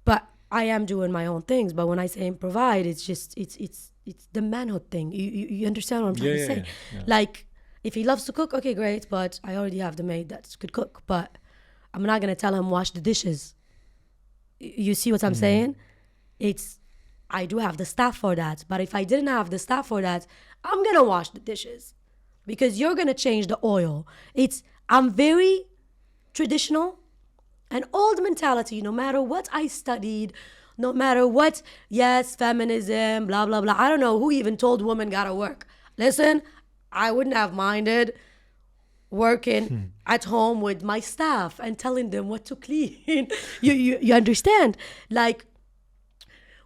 But I am doing my own things. But when I say provide, it's just it's the manhood thing. You understand what I'm trying to Yeah, say? yeah, yeah. Like, if he loves to cook, okay, great. But I already have the maid that could cook. But I'm not gonna tell him wash the dishes. You see what I'm saying? It's, I do have the staff for that. But if I didn't have the staff for that, I'm gonna wash the dishes, because you're gonna change the oil. I'm very traditional. An old mentality, no matter what I studied, no matter what, yes, feminism, blah, blah, blah. I don't know who even told women gotta work. Listen, I wouldn't have minded working at home with my staff and telling them what to clean. You understand? Like,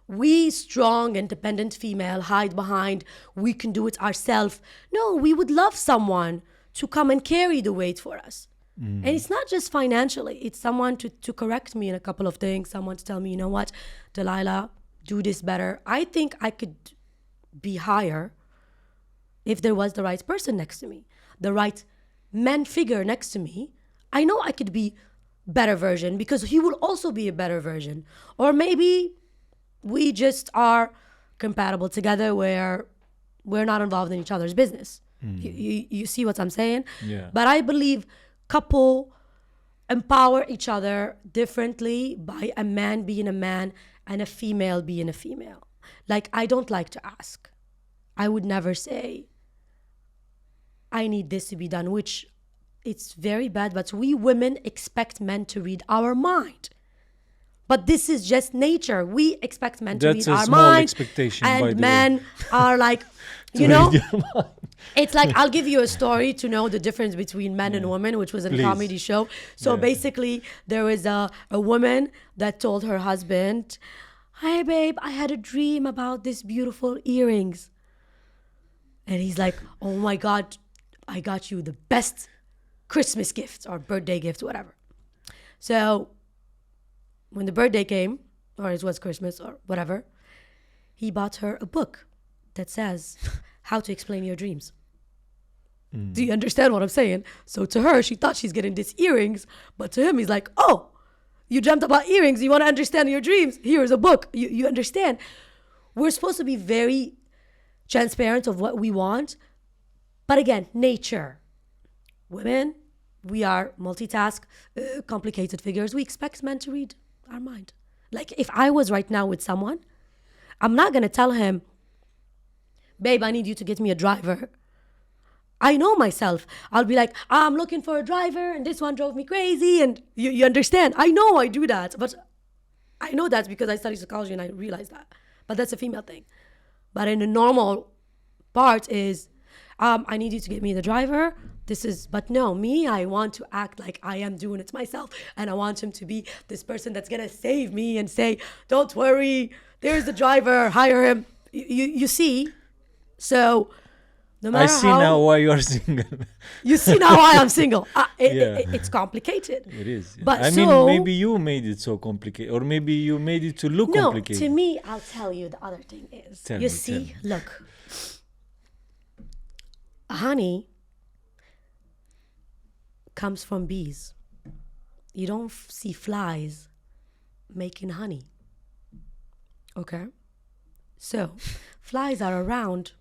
we strong, independent female hide behind, we can do it ourselves. No, we would love someone to come and carry the weight for us. And it's not just financially. It's someone to correct me in a couple of things. Someone to tell me, you know what, Dalila, do this better. I think I could be higher if there was the right person next to me, the right man figure next to me. I know I could be better version, because he will also be a better version. Or maybe we just are compatible together, where we're not involved in each other's business. You see what I'm saying? Yeah. But I believe couple empower each other differently by a man being a man and a female being a female. Like, I don't like to ask. I would never say, I need this to be done, which it's very bad, but we women expect men to read our mind. But this is just nature. We expect men to That's read a our small mind. expectation, by And the way. men are like, To read your mind. it's like, I'll give you a story to know the difference between men and women, which was a Please. comedy show. So basically, there was a woman that told her husband, "Hi, babe, I had a dream about these beautiful earrings." And he's like, "Oh my God, I got you the best Christmas gift or birthday gift, whatever." So when the birthday came, or it was Christmas or whatever, he bought her a book that says how to explain your dreams. Do you understand what I'm saying? So to her, she thought she's getting these earrings, but to him, he's like, "Oh, you dreamt about earrings. You want to understand your dreams? Here's a book." You understand? We're supposed to be very transparent of what we want. But again, nature. Women, we are multitask, complicated figures. We expect men to read our mind. Like, if I was right now with someone, I'm not going to tell him, "Babe, I need you to get me a driver." I know myself. I'll be like, "I'm looking for a driver and this one drove me crazy." And you understand? I know I do that. But I know that's because I study psychology and I realize that. But that's a female thing. But in the normal part is, "I need you to get me the driver." But no, me, I want to act like I am doing it myself. And I want him to be this person that's going to save me and say, "Don't worry, there's the driver, hire him." You see? So No I matter see now how why you are single. you see now why I'm single. Yeah. It's complicated. It is. Yeah. But I so mean, maybe you made it so complicated, or maybe you made it to look no, to complicated. me, I'll tell you the other thing is. Tell You me, tell see, me. look, honey comes from bees. You don't see flies making honey. Okay? So, flies are around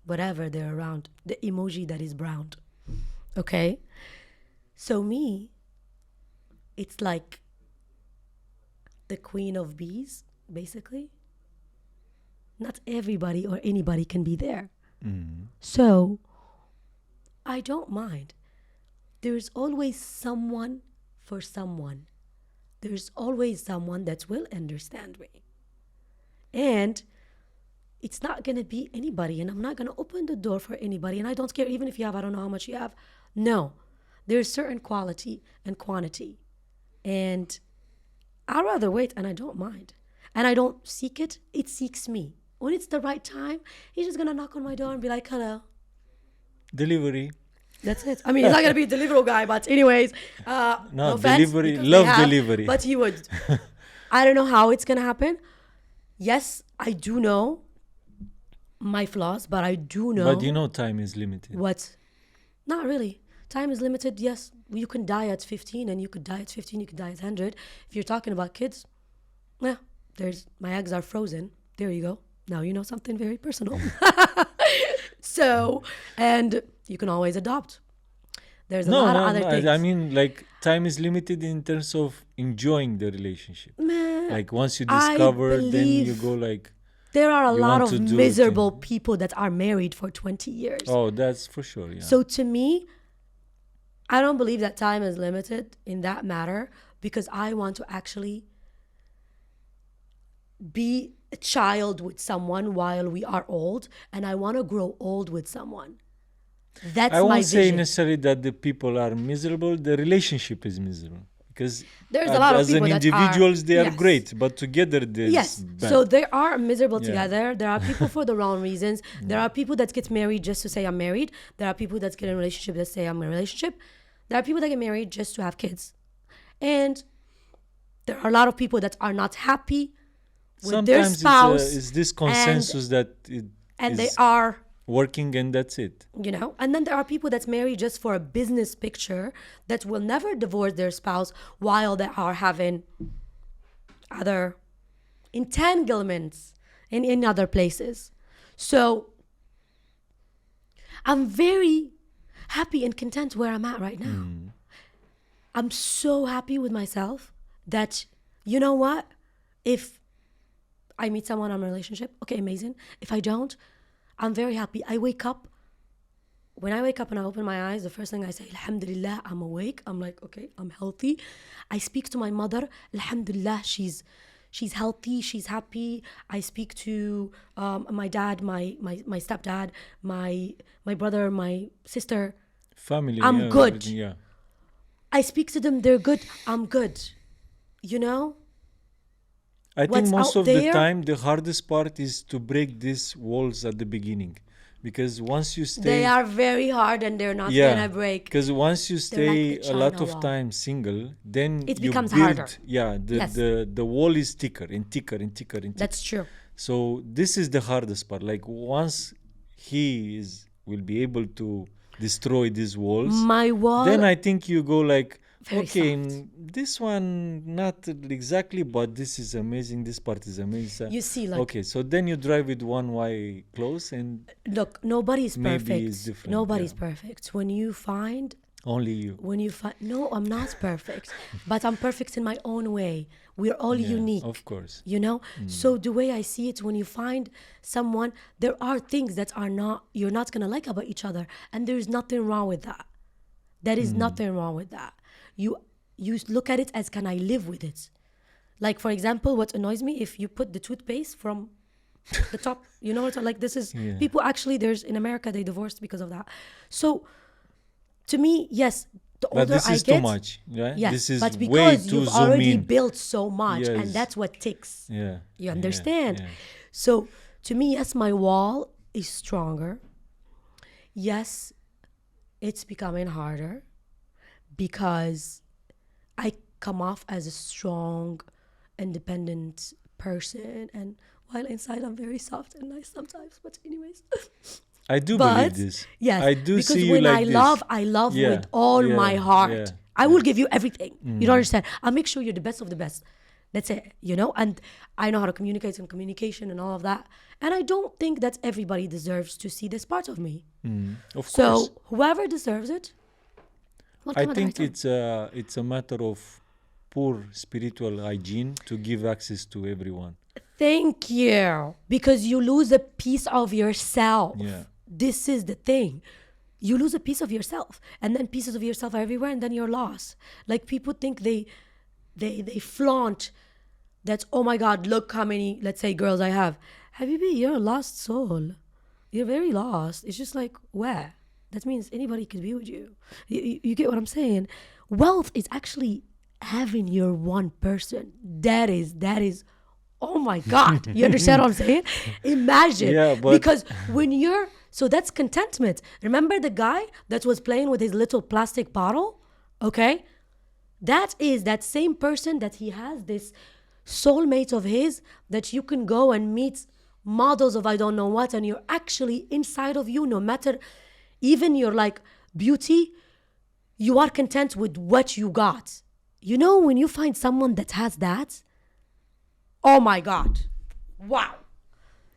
whatever they're around, the emoji that is brown. Okay? So, me, it's like the queen of bees, basically. Not everybody or anybody can be there. So, I don't mind. There's always someone for someone. There's always someone that will understand me. And it's not going to be anybody, and I'm not going to open the door for anybody. And I don't care even if you have, I don't know how much you have. No, there's certain quality and quantity. And I'd rather wait, and I don't mind. And I don't seek it, it seeks me. When it's the right time, he's just going to knock on my door and be like, hello. Delivery. That's it. I mean, he's not going to be a Deliveroo guy, but anyways, no offense, delivery. because Love they have, delivery. but he would. I don't know how it's going to happen. Yes, I do know my flaws, but I do know. But you know, time is limited. What? Not really. Time is limited. Yes, you can die at 15, and you could die at 15, you could die at 100. If you're talking about kids, yeah, my eggs are frozen. There you go. Now you know something very personal. So, and you can always adopt. There's a lot of other things. I mean, like, time is limited in terms of enjoying the relationship. Like, once you discover, then you go like, there are a you lot want of to do miserable things. people that are married for 20 years. Oh, that's for sure, yeah. So to me, I don't believe that time is limited in that matter, because I want to actually be a child with someone while we are old, and I want to grow old with someone. That's I my won't say vision. necessarily that the people are miserable, the relationship is miserable. Because There's a lot of as an people that individuals, they are yes. great, but together there's Yes. bad. So they are miserable Yeah. together. There are people for the wrong reasons. There are people that get married just to say I'm married. There are people that get in a relationship that say I'm in a relationship. There are people that get married just to have kids. And there are a lot of people that are not happy with their Sometimes spouse. it's this consensus that it And they is are, working and that's it. and then there are people that's married just for a business picture that will never divorce their spouse while they are having other entanglements in other places. So I'm very happy and content where I'm at right now. I'm so happy with myself that, you know what? If I meet someone I'm in a relationship, okay, amazing. If I don't, I'm very happy. When I wake up and I open my eyes, the first thing I say, Alhamdulillah, I'm awake. I'm like, okay, I'm healthy. I speak to my mother, Alhamdulillah, she's healthy, she's happy. I speak to my dad, my stepdad, my brother, my sister. Family, I'm yeah, good. everything, yeah. I speak to them, they're good. I'm good. I think What's most out of the there- time the hardest part is to break these walls at the beginning, because once you stay, They are very hard and they're not gonna break. because once you They're like stay the a lot China of wall. time single, then It you becomes build, harder. yeah, Yes. the wall is thicker and thicker and thicker and thicker. That's true. So this is the hardest part. Like, once will be able to destroy these walls, My wall, then I think you go like, Very okay, soft. this one not exactly, but this is amazing. This part is amazing. You see, like, Okay, so then you drive with one eye closed, and look, nobody's Maybe perfect. it's different, Nobody's yeah. perfect. When you find, only you. no, I'm not perfect, but I'm perfect in my own way. We're all Yeah, unique. of course. So the way I see it, when you find someone, there are things that you're not gonna like about each other, and there's nothing wrong with that. There is nothing wrong with that. You look at it as, can I live with it? Like, for example, what annoys me, if you put the toothpaste from the top, it's like, this is Yeah. people actually, in America they divorced because of that. So to me, yes, the But older this I is get, too much. Yeah, yes, this is but way because too you've zoom already in. built so much, and Yes. that's what takes. Yeah, You understand? yeah. So to me, yes, my wall is stronger. Yes, it's becoming harder because I come off as a strong, independent person, and while inside I'm very soft and nice sometimes. But anyways, I do believe but this. yes, I do because see you when like this. I love Yeah, with all my yeah, yeah, heart. I yeah. will give you everything. You don't understand. I'll make sure you're the best of the best. That's it, you know? And I know how to communicate and communication and all of that. And I don't think that everybody deserves to see this part of me. Of course. So whoever deserves it will I come at the right think time. it's a matter of poor spiritual hygiene to give access to everyone. Thank you. Because you lose a piece of yourself. Yeah. This is the thing. You lose a piece of yourself. And then pieces of yourself are everywhere and then you're lost. Like people think they flaunt that, oh my God, look how many, let's say, girls I have. Habibi, you're a lost soul. You're very lost. It's just like, where? That means anybody could be with you. You get what I'm saying? Wealth is actually having your one person. That is, oh my God. You understand what I'm saying? Imagine. Yeah, but Because when you're, so that's contentment. Remember the guy that was playing with his little plastic bottle? Okay? That is that same person that he has this soulmate of his that you can go and meet models of I don't know what, and you're actually inside of you, no matter even your like beauty, you are content with what you got. You know, when you find someone that has that, oh my God, wow.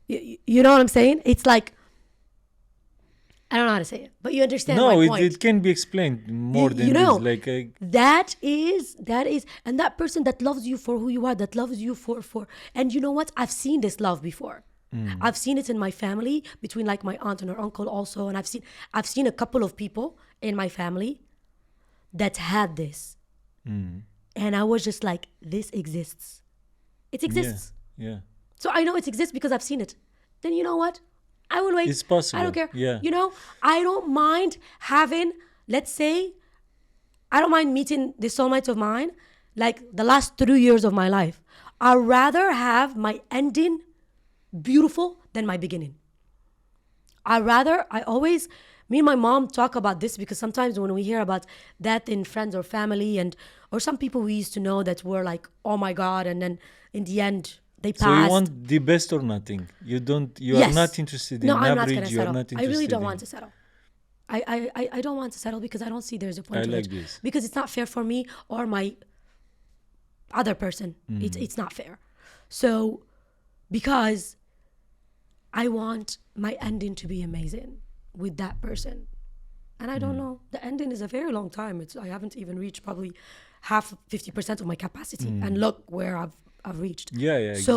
You know what I'm saying? It's like, I don't know how to say it, but you understand my no, point. it can be explained more You than this. know, Like, that is, and that person that loves you for who you are, that loves you and you know what? I've seen this love before. I've seen it in my family between like my aunt and her uncle also. And I've seen a couple of people in my family that had this. And I was just like, this exists. It yeah, exists. yeah. So I know it exists because I've seen it. Then you know what? I will wait. It's I don't possible. care. Yeah. You know, I don't mind having, let's say, I don't mind meeting the soulmates of mine like the last 3 years of my life. I'd rather have my ending beautiful than my beginning. Me and my mom talk about this because sometimes when we hear about that in friends or family or some people we used to know that were like, oh my God, and then in the end they So you passed. want the best or nothing. You are not Yes. interested No, in I'm not going to average. You are settle. not I really interested don't want in. to settle. I don't want to settle because I don't see there's a I point to it. like this. Because it's not fair for me or my other person. It's not fair. So because I want my ending to be amazing with that person. And I don't know. The ending is a very long time. I haven't even reached probably half 50% of my capacity. And look where I've reached. Yeah, yeah, So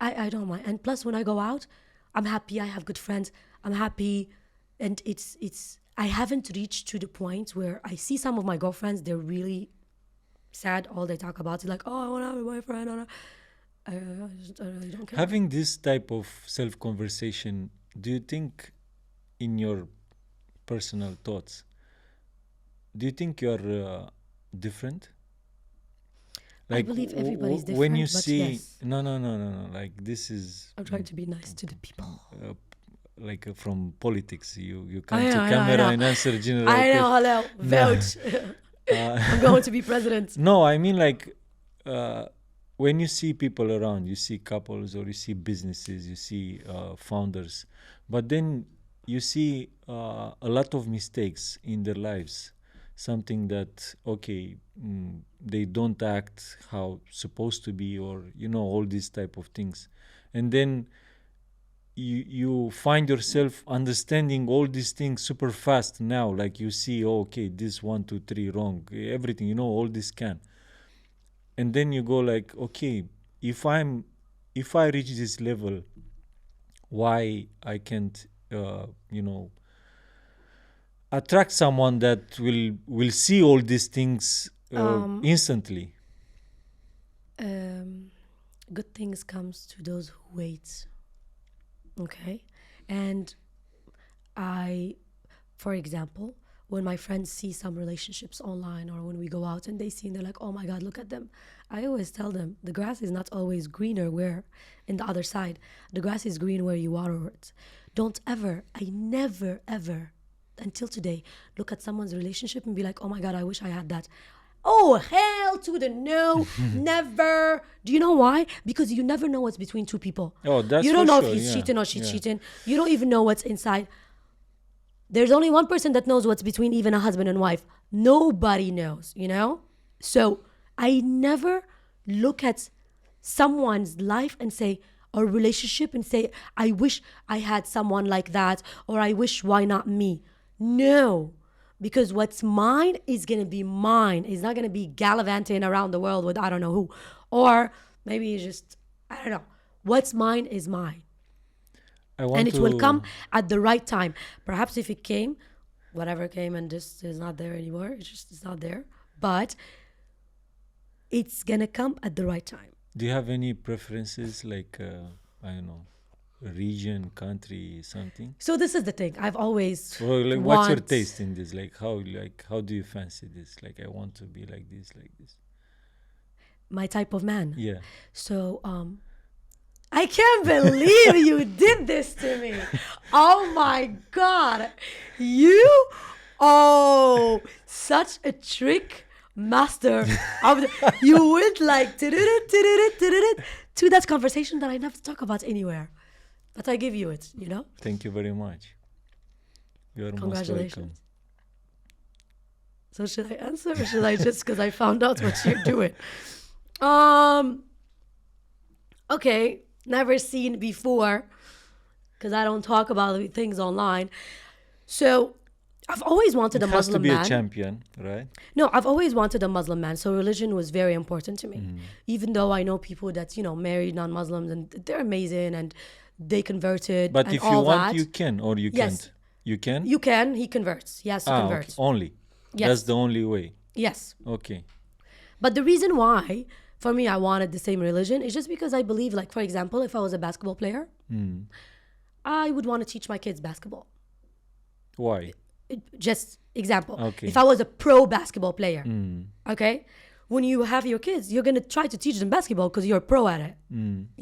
exactly. I don't mind. And plus when I go out, I'm happy. I have good friends. I'm happy. And it's I haven't reached to the point where I see some of my girlfriends, they're really sad. All they talk about is like, oh, I want to have a boyfriend. I don't care. Having this type of self conversation, do you think, in your personal thoughts, do you think you're different? I Like believe everybody's when you different, but see, yes, no. Like this is I'm trying to be nice to the people. like from politics. You I come know, to I know, I camera know. and answer general I know, questions. hello, No. vote. I'm going to be president. No, I mean like when you see people around, you see couples or you see businesses, you see founders, but then you see a lot of mistakes in their lives. Something that they don't act how supposed to be, or all these type of things, and then you find yourself understanding all these things super fast now. Like you see, okay, this 1 2 3 wrong, everything, all this can, and then you go like, okay, if I reach this level, why I can't attract someone that will see all these things Um, instantly. um, Good things comes to those who wait. Okay, and I, for example, when my friends see some relationships online or when we go out and they see and they're like, oh my God, look at them. I always tell them the grass is not always greener where in the other side. The grass is green where you water it. Don't ever, I never, ever, until today, look at someone's relationship and be like, oh my God, I wish I had that. Oh, hell to the no, never. Do you know why? Because you never know what's between two people. Oh, that's You don't for know sure, if he's yeah. cheating or she's Yeah. cheating. You don't even know what's inside. There's only one person that knows what's between even a husband and wife. Nobody knows, you know? So I never look at someone's life and say, or relationship and say, I wish I had someone like that, or I wish, why not me? No, because what's mine is going to be mine. It's not going to be gallivanting around the world with I don't know who. Or maybe it's just, I don't know. What's mine is mine. I want And it to will come at the right time. Perhaps if it came, whatever came and just is not there anymore, it's not there. But it's going to come at the right time. Do you have any preferences, like I don't know, region, country, something? So this is the thing. I've always Or like, what's your want- taste in this? Like how do you fancy this? Like, I want to be like this, like this. my type of man. Yeah. So I can't believe you did this to me. Oh my God. Such a trick master. You went like to that conversation that I never talk about anywhere. But I give you it, you know? Thank you very much. You are most welcome. Congratulations. So should I answer or should I just, because I found out what you're doing? Okay, never seen before, because I don't talk about things online. So I've always wanted a It has to Muslim be man. a champion, right? No, I've always wanted a Muslim man. So religion was very important to me. Even though I know people that, married non-Muslims and they're amazing and they converted But and if all you want, that. you can, or you Yes. can't. You can? You can, he converts. He has to Okay. convert. Only. Yes. That's the only way. Yes. Okay. But the reason why, for me, I wanted the same religion is just because I believe, like, for example, if I was a basketball player, I would want to teach my kids basketball. Why? Just example. Okay. If I was a pro basketball player, okay? When you have your kids, you're going to try to teach them basketball because you're a pro at it.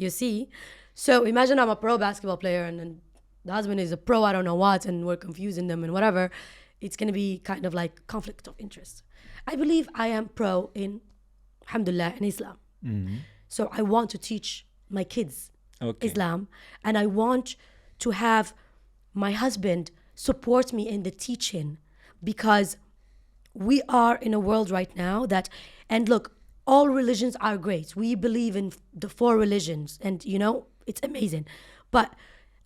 You see? So imagine I'm a pro basketball player and then the husband is a pro I don't know what and we're confusing them and whatever. It's going to be kind of like conflict of interest. I believe I am pro in, alhamdulillah, in Islam. So I want to teach my kids Okay. Islam, and I want to have my husband support me in the teaching, because we are in a world right now that, and look, all religions are great. We believe in the 4 religions and it's amazing. But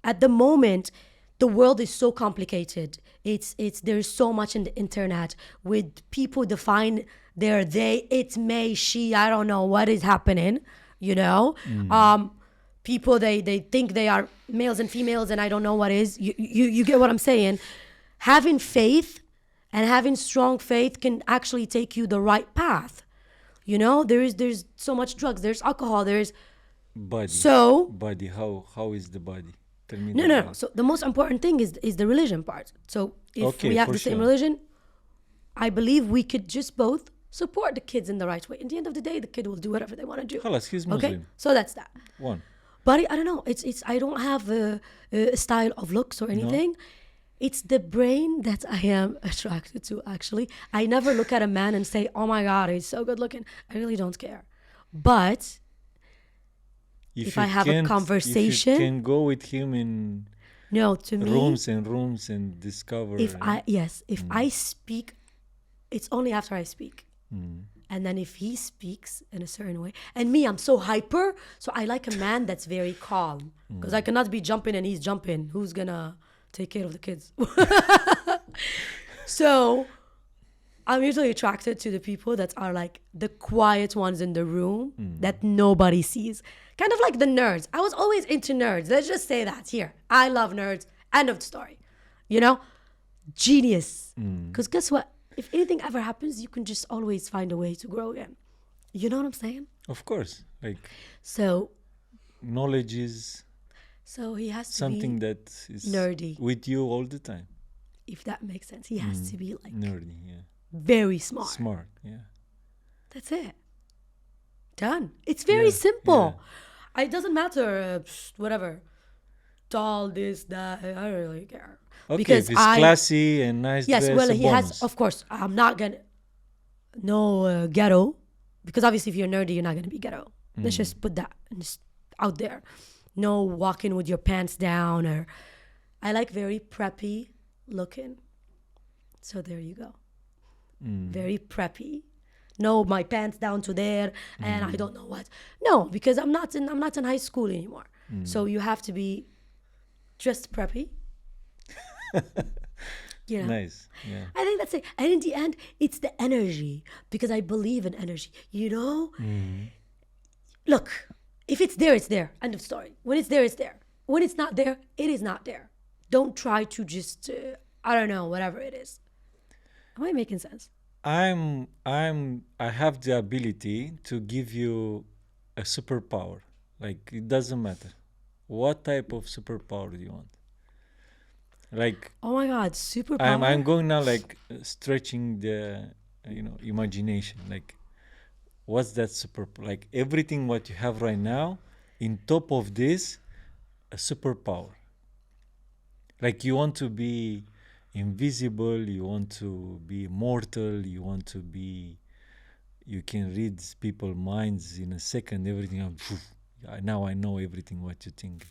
at the moment, the world is so complicated. There's so much in the internet with people define their they, it's may, she, I don't know what is happening, people they think they are males and females and I don't know what is. You get what I'm saying? Having faith and having strong faith can actually take you the right path. There's so much drugs, there's alcohol, there's Body. so Body. How is the body? Tell me. no. So the most important thing is the religion part. So if Okay, we have for the same sure. religion, I believe we could just both support the kids in the right way. In the end of the day, the kid will do whatever they want to do. Khalas, he's Okay, Muslim. so that's that. One. But I don't know. It's I don't have a style of looks or anything. It's the brain that I am attracted to. Actually, I never look at a man and say, "Oh my God, he's so good looking." I really don't care. But if you I have a can't- conversation- if you can go with him in no, to me, rooms and discover. if I speak, it's only after I speak. And then if he speaks in a certain way, and me, I'm so hyper, so I like a man that's very calm, because I cannot be jumping and he's jumping. Who's gonna take care of the kids? So I'm usually attracted to the people that are like the quiet ones in the room that nobody sees. Kind of like the nerds. I was always into nerds. Let's just say that here. I love nerds. End of the story. Genius. Because guess what? If anything ever happens, you can just always find a way to grow again. You know what I'm saying? Of course, like So knowledge is he has to something be that is nerdy. with you all the time. if that makes sense. He has to be like nerdy, yeah. very smart. Smart, yeah. That's it. Done. It's very simple. It doesn't matter, whatever. Tall, this, that. I don't really care. Okay, because if it's classy and nice yes, dress, well, a he bonus. has. Of course, I'm not gonna. No ghetto, because obviously, if you're nerdy, you're not gonna be ghetto. Let's just put that just out there. No walking with your pants down, or I like very preppy looking. So there you go. Very preppy. No, my pants down to there, and I don't know what. No, because I'm not in high school anymore. So you have to be just preppy. You know? Nice, yeah. I think that's it. And in the end, it's the energy, because I believe in energy. You know? Look, if it's there, it's there. End of story. When it's there, it's there. When it's not there, it is not there. Don't try to just, I don't know, whatever it is. Am I making sense? I have the ability to give you a superpower. Like, it doesn't matter. What type of superpower do you want? Like, Oh my God, superpower. I'm going now, like, stretching the, imagination. Like, what's that super, like, everything what you have right now, in top of this, a superpower. Like, you want to be invisible, you want to be immortal, you can read people's minds in a second, everything. Now I know everything what you think.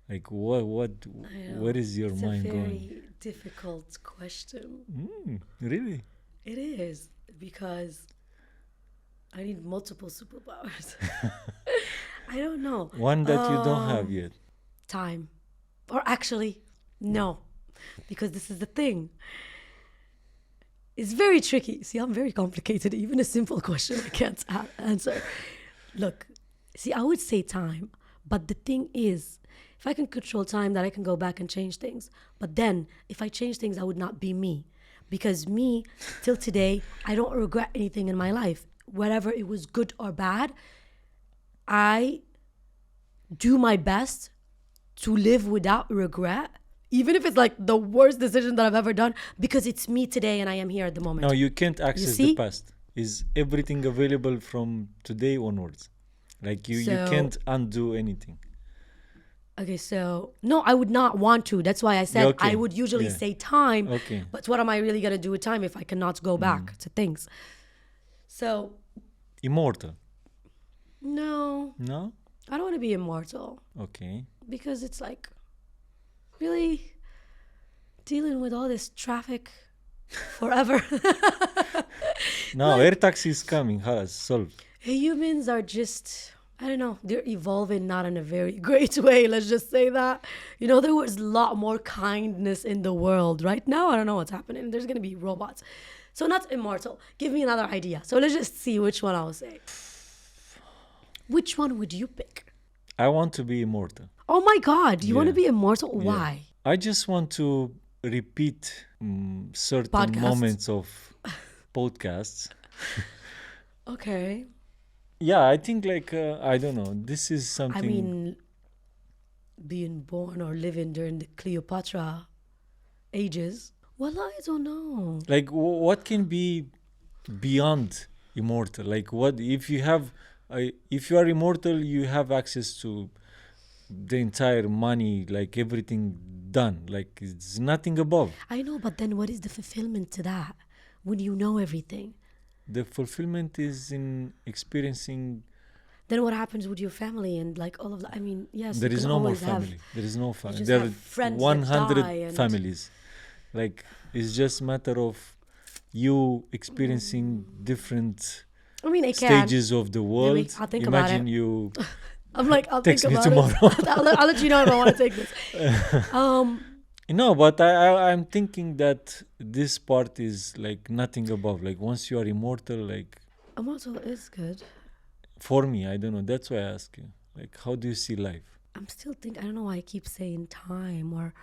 Like, where is your mind going? It's a very difficult question. Really? It is, because I need multiple superpowers. I don't know. One that you don't have yet. Time. Or actually, no. Because this is the thing. It's very tricky. See, I'm very complicated. Even a simple question I can't answer. Look, see, I would say time. But the thing is, if I can control time, that I can go back and change things. But then, if I change things, I would not be me. Because me, till today, I don't regret anything in my life. Whether it was good or bad, I do my best to live without regret. Even if it's like the worst decision that I've ever done, because it's me today and I am here at the moment. No, you can't access the past. Is everything available from today onwards? Like, you can't undo anything. Okay, so no, I would not want to. That's why I said I would usually say time. Okay. But what am I really gonna do with time if I cannot go back to things? So Immortal. no, I don't want to be immortal. Okay. Because it's like really dealing with all this traffic forever. No, air taxi is coming. Has solved. Humans are just, I don't know, they're evolving not in a very great way. Let's just say that. You know, there was a lot more kindness in the world. Right now, I don't know what's happening. There's going to be robots. So not immortal. Give me another idea. So let's just see which one I'll say. Which one would you pick? I want to be immortal. Oh my God, you want to be immortal? Why? I just want to repeat certain moments of podcasts. Okay. Yeah, I think like, I don't know, this is something... I mean, being born or living during the Cleopatra ages, well, I don't know. Like, what can be beyond immortal? Like, what if you have... if you are immortal, you have access to the entire money, like everything done. Like, it's nothing above. I know, but then what is the fulfillment to that when you know everything? The fulfillment is in experiencing. Then what happens with your family and like all of that? I mean, yes, There is no more family. There is no family. There are 100 families. Like, it's just matter of you experiencing different stages of the world. I'll think Imagine about it. you. I'm like, I'll text think me about tomorrow. it. I'll let you know if I want to take this. No, but I'm thinking that this part is like nothing above. Like, once you are immortal, like... Immortal is good. For me, I don't know. That's why I ask you. Like, how do you see life? I'm still thinking, I don't know why I keep saying time or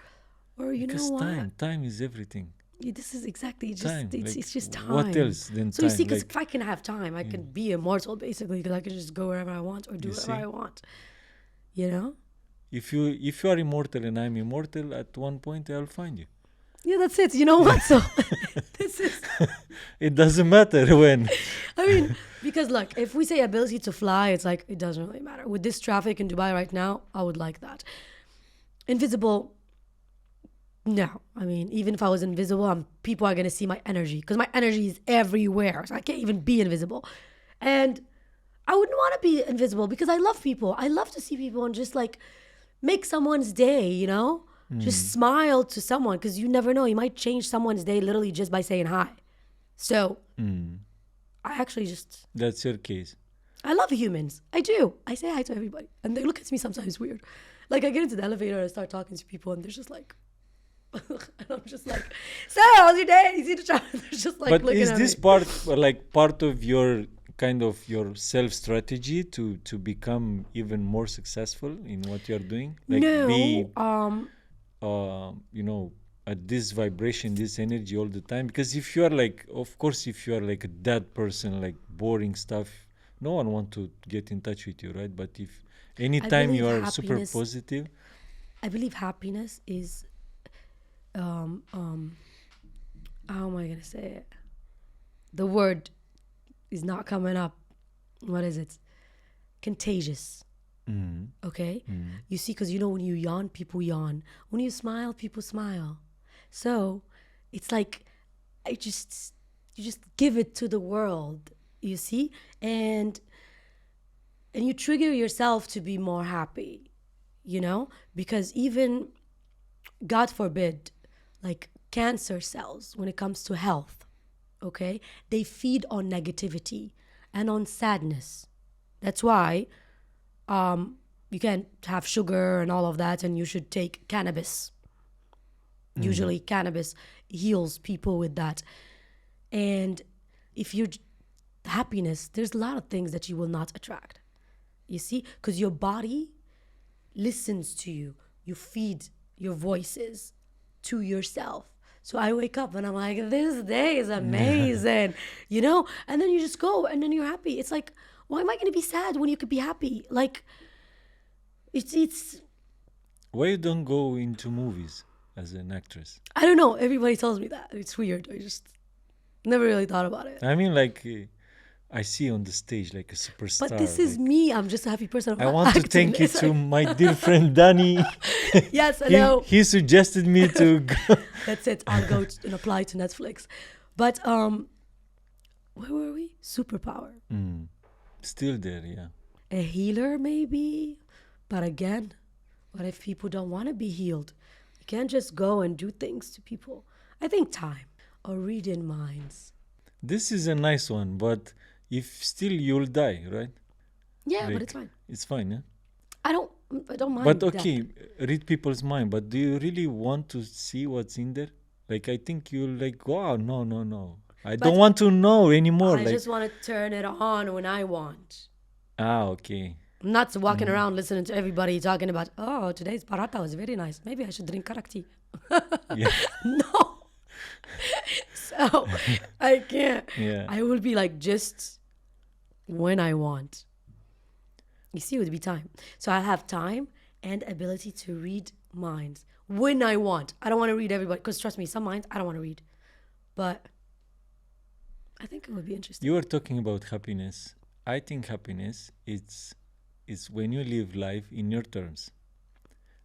you because know what? Time is everything. This is exactly just time. It's just time. What else than so time? You see, because if I can have time, I can be immortal basically, because I can just go wherever I want or do whatever I want. You know? If you are immortal and I'm immortal, at one point I'll find you. Yeah, that's it. You know what? So this is, It doesn't matter when. I mean, because look, if we say ability to fly, it's like, it doesn't really matter. With this traffic in Dubai right now, I would like that. Invisible, no. I mean, even if I was invisible, people are going to see my energy because my energy is everywhere. So I can't even be invisible. And I wouldn't want to be invisible because I love people. I love to see people and just like make someone's day, you know? Just smile to someone because you never know. You might change someone's day literally just by saying hi. So I actually just, That's your case. I love humans. I do. I say hi to everybody. And they look at me sometimes weird. Like I get into the elevator and I start talking to people and they're just like, and I'm just like, so how's your day? You see the child? They're just like But looking is at this me. part of your kind of your self strategy to become even more successful in what you're doing? Like be you know, at this vibration, this energy all the time? Because if you are like, of course, if you are like a dead person, like boring stuff, no one want to get in touch with you, right? But if I anytime believe you are super happiness, positive, I believe happiness is, um, um, how am I going to say it? The word is not coming up. What is it? Contagious. Okay? You see, because you know when you yawn, people yawn. When you smile, people smile. So it's like you just give it to the world, you see? And you trigger yourself to be more happy, you know? Because even, God forbid, like cancer cells, when it comes to health, okay, they feed on negativity and on sadness. That's why you can't have sugar and all of that, and you should take cannabis. Usually cannabis heals people with that. And if you're happiness, there's a lot of things that you will not attract. You see? Because your body listens to you. You feed your voices to yourself. So I wake up and I'm like, this day is amazing, you know? And then you just go and then you're happy. It's like, why am I going to be sad when you could be happy? Like, it's, why you don't go into movies as an actress? I don't know. Everybody tells me that. It's weird. I just never really thought about it. I mean, like, I see on the stage like a superstar. But this is like, me. I'm just a happy person. I'm I not want to acting. thank you It's to like- my dear friend Danny. Yes, I know. He suggested me to go. That's it. I'll go and apply to Netflix. But where were we? Superpower. Still there, yeah. A healer, maybe. But again, what if people don't want to be healed? You can't just go and do things to people. I think time or reading minds. This is a nice one, but if still you'll die, right? Yeah, but Like, it's fine. it's fine, yeah? I don't mind. But death. okay, read people's mind. But do you really want to see what's in there? Like, I think you'll like, wow, no. I don't want to know anymore. I Like, just want to turn it on when I want. okay. I'm not walking around listening to everybody talking about, oh, today's paratha was very nice. Maybe I should drink karak tea. Yeah. No. So I can't. Yeah. I will be like just when I want. You see, it would be time. So I have time and ability to read minds when I want. I don't want to read everybody because trust me, some minds I don't want to read. But I think it would be interesting. You were talking about happiness. I think happiness is when you live life in your terms.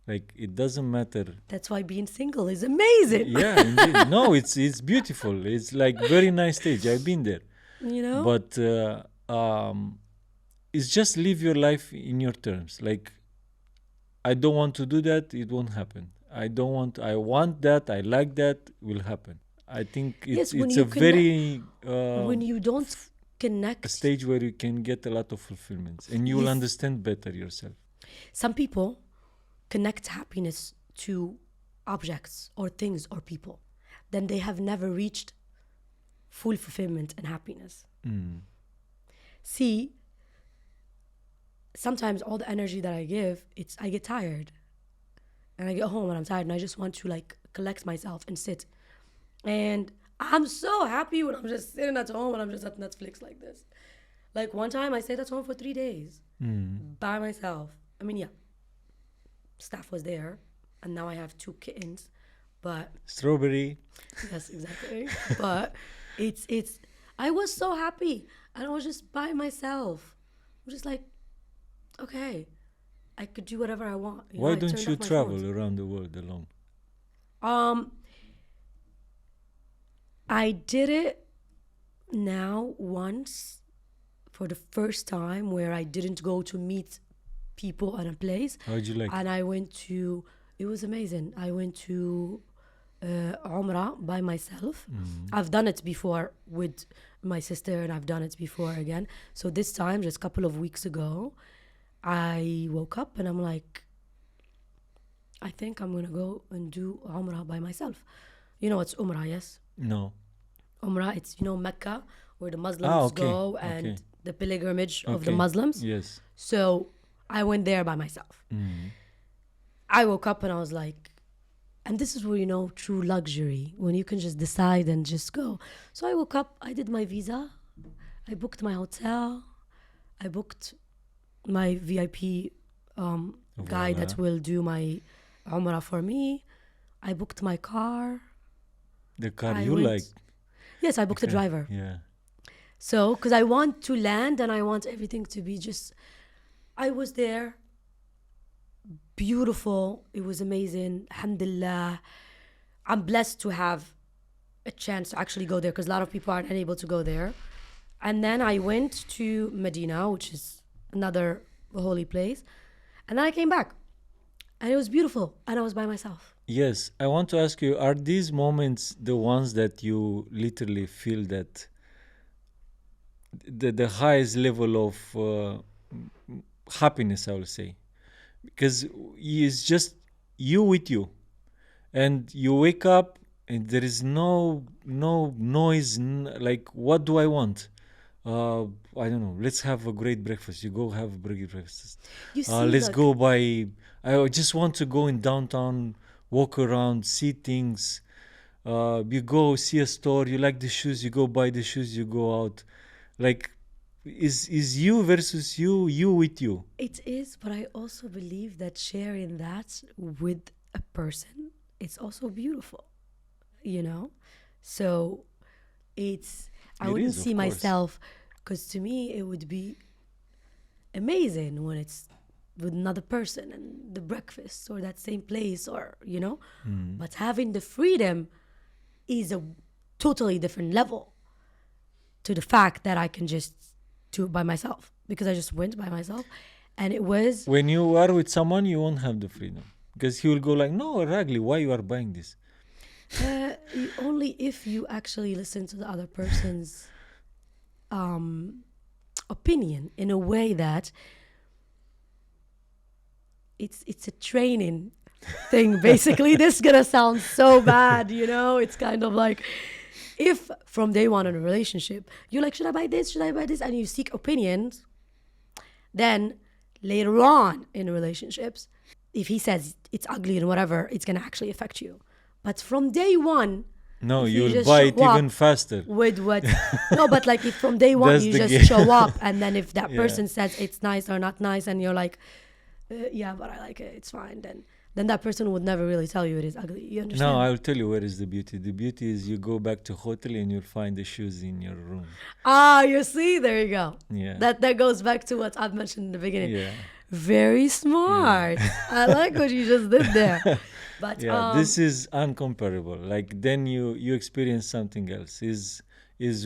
Like, it doesn't matter. That's why being single is amazing. Yeah, indeed. No, it's beautiful. It's like very nice stage. I've been there. You know? But it's just live your life in your terms. Like, I don't want to do that, it won't happen. I want that, I like that, will happen. I think Yes, when it's you a very when you don't a connect. stage where you can get a lot of fulfillments and you will Yes. understand better yourself. Some people connect happiness to objects or things or people. Then they have never reached full fulfillment and happiness. See, sometimes all the energy that I give, I get tired. And I get home and I'm tired and I just want to like collect myself and sit. And I'm so happy when I'm just sitting at home and I'm just at Netflix like this. Like one time I stayed at home for 3 days by myself. I mean, yeah, staff was there and now I have 2 kittens. But Strawberry. yes, exactly. But it's I was so happy, and I was just by myself. I'm just like, okay, I could do whatever I want. Why I don't turned you off my phones. travel around the world alone? Um, I did it now once for the first time where I didn't go to meet people at a place, How'd you like it? and I went to. It was amazing. I went to Umrah by myself. I've done it before with my sister, and I've done it before again. So this time, just a couple of weeks ago, I woke up and I'm like, I think I'm gonna go and do Umrah by myself. You know what's Umrah, yes? No. Umrah, it's Mecca, where the Muslims Okay. go, and Okay. the pilgrimage of the Okay. Muslims. Yes. So I went there by myself. I woke up and I was like, and this is where true luxury, when you can just decide and just go. So I woke up, I did my visa, I booked my hotel, I booked my VIP guy that Voila. will do my Umrah for me. I booked my car. The car I you went- like. Yes, I booked a Okay. driver. Yeah. So, because I want to land and I want everything to be just. I was there. Beautiful. It was amazing. Alhamdulillah. I'm blessed to have a chance to actually go there because a lot of people aren't able to go there. And then I went to Medina, which is another holy place. And then I came back. And it was beautiful. And I was by myself. Yes, I want to ask you, are these moments the ones that you literally feel that the highest level of happiness, I will say? Because it's just you with you. And you wake up and there is no noise, like, what do I want? I don't know, let's have a great breakfast. You go have a great breakfast. You see, Let's look, go by, I just want to go in downtown, walk around, see things. You go see a store, you like the shoes, you go buy the shoes, you go out. Like, is you versus you with you. it is, but I also believe that sharing that with a person, it's also beautiful, So I It wouldn't is, of see course. myself, because to me, it would be amazing when it's with another person and the breakfast or that same place But having the freedom is a totally different level to the fact that I can just do it by myself, because I just went by myself, and it was When you are with someone, you won't have the freedom. Because he will go like, no, Ragli, why you are buying this? only if you actually listen to the other person's opinion in a way that it's a training thing. Basically, this is gonna sound so bad, It's kind of like, if from day one in a relationship you're like, should I buy this? Should I buy this? And you seek opinions, then later on in relationships, if he says it's ugly and whatever, it's gonna actually affect you. But from day one, No, if you'll just buy show it even up faster. with what no, but like, if from day one That's you the just game. show up, and then if that Yeah. person says it's nice or not nice, and you're like, yeah, but I like it, it's fine, then that person would never really tell you it is ugly. You understand? No, I'll tell you where is the beauty. The beauty is you go back to hotel and you'll find the shoes in your room. You see, there you go. Yeah. That goes back to what I've mentioned in the beginning. Yeah. Very smart. I like what you just did there. But Yeah, this is uncomparable. Like, then you experience something else. Is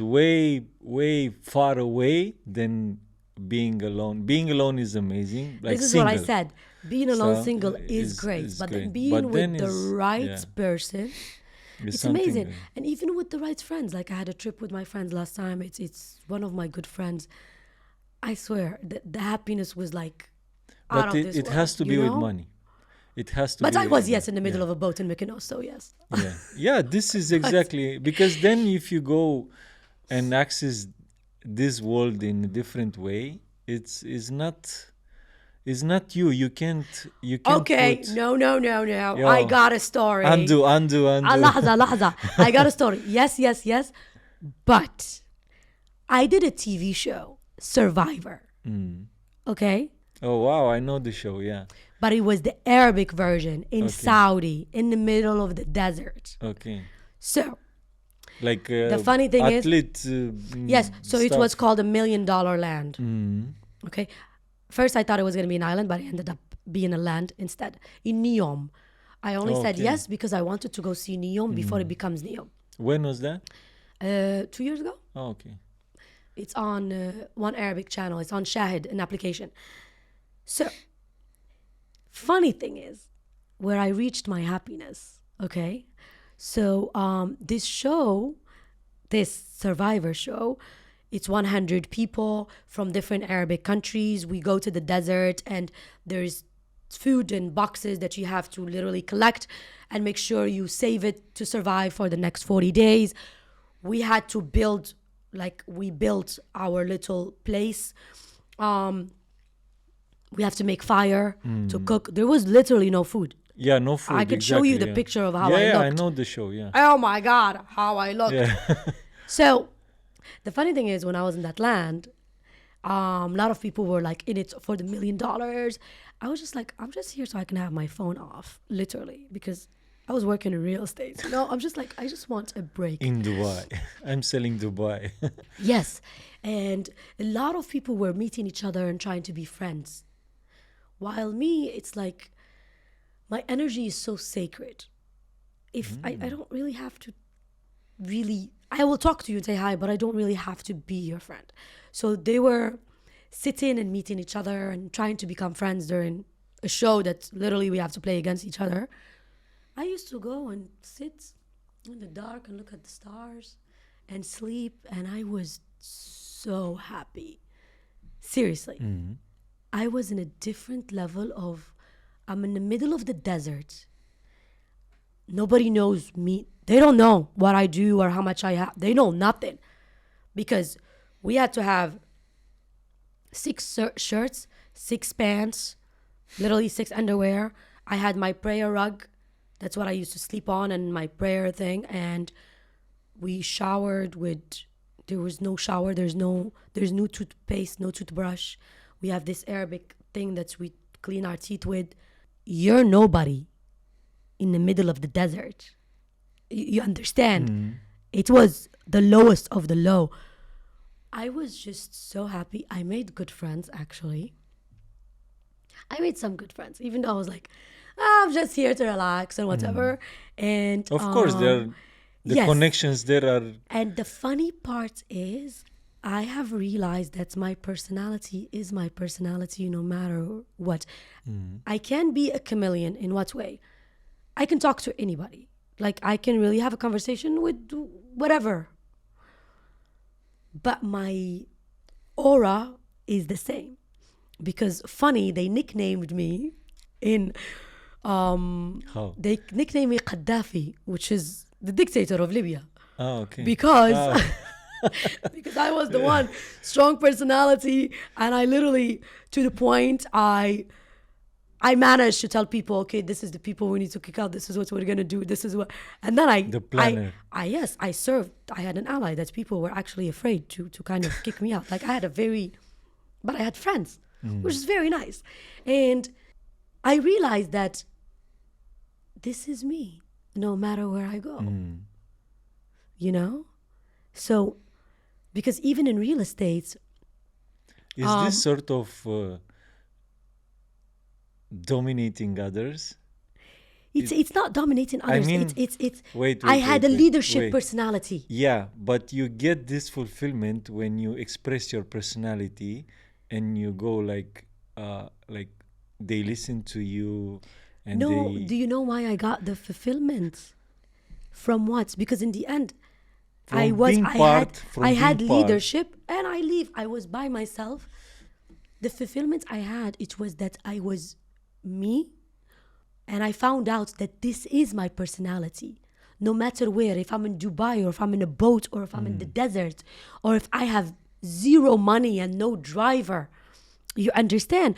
way far away than being alone. Being alone is amazing. Like, this is single. what I said. Being alone So, single is is great, but then great. being But with then the is- right yeah. person, it's something amazing. else. And even with the right friends, like I had a trip with my friends last time. It's one of my good friends. I swear, the happiness was like out But of this it world, has to be with know? money. It has to But be I with was, money. yes, in the middle Yeah. of a boat in Mykonos, so yes. Yeah, this is exactly, because then if you go and access this world in a different way, it's not you can't Okay, put, no. Yo, I got a story. undo Lahza. I got a story. Yes. But I did a TV show, Survivor. Okay? Oh wow, I know the show. Yeah. But it was the Arabic version in Okay. Saudi, in the middle of the desert. Okay. So Like the funny thing is, athlete. yes, so it was stuff. called $1 million land. Mm. Okay. First, I thought it was going to be an island, but it ended up being a land instead in Neom. I only said Okay. yes because I wanted to go see Neom before it becomes Neom. When was that? 2 years ago. Oh, okay. It's on one Arabic channel. It's on Shahid, an application. So, funny thing is, where I reached my happiness, okay? So, this show, this Survivor show, it's 100 people from different Arabic countries. We go to the desert and there's food in boxes that you have to literally collect and make sure you save it to survive for the next 40 days. We had to build, like we built our little place. We have to make fire to cook. There was literally no food. Yeah, no food. I could show you the yeah. picture of how yeah, I yeah, I looked. know the show. Yeah. Oh my God, how I looked. Yeah. So the funny thing is, when I was in that land, a lot of people were like in it for the $1 million. I was just like, I'm just here so I can have my phone off, literally, because I was working in real estate. You know, I'm just like, I just want a break. In Dubai. I'm selling Dubai. Yes. And a lot of people were meeting each other and trying to be friends. While me, it's like, my energy is so sacred. If I don't really have to really, I will talk to you and say hi, but I don't really have to be your friend. So they were sitting and meeting each other and trying to become friends during a show that literally we have to play against each other. I used to go and sit in the dark and look at the stars and sleep, and I was so happy. Seriously. I was in a different level of, I'm in the middle of the desert. Nobody knows me. They don't know what I do or how much I have. They know nothing. Because we had to have 6 shirts, 6 pants, literally 6 underwear. I had my prayer rug. That's what I used to sleep on, and my prayer thing. And we showered with, there was no shower. There's no toothpaste, no toothbrush. We have this Arabic thing that we clean our teeth with. You're nobody in the middle of the desert. You understand? It was the lowest of the low. I was just so happy. I made good friends, actually. I made some good friends, even though I was like, I'm just here to relax and whatever. And Of course, the yes. connections there are. And the funny part is, I have realized that my personality is my personality no matter what. I can be a chameleon. In what way? I can talk to anybody. Like, I can really have a conversation with whatever. But my aura is the same. Because funny, they nicknamed me in How? they nicknamed me Gaddafi, which is the dictator of Libya. Oh, okay. Because because I was the one, strong personality, and I literally, to the point, I managed to tell people, okay, this is the people we need to kick out, this is what we're gonna do, this is what, and then The planner. I served, I had an ally that people were actually afraid to kind of kick me out. Like, I had friends, which is very nice. And I realized that this is me, no matter where I go, you know? So, because even in real estate, Is this sort of dominating others? it's not dominating others. mean, it's wait, I had a wait, leadership wait. personality. Yeah, but you get this fulfillment when you express your personality and you go like they listen to you and No, they do you know why I got the fulfillment? From what? Because in the end, From I being part- from had being part. leadership, and I was by myself. The fulfillment I had, it was that I was me, and I found out that this is my personality. No matter where, if I'm in Dubai, or if I'm in a boat, or if I'm in the desert, or if I have zero money and no driver, you understand?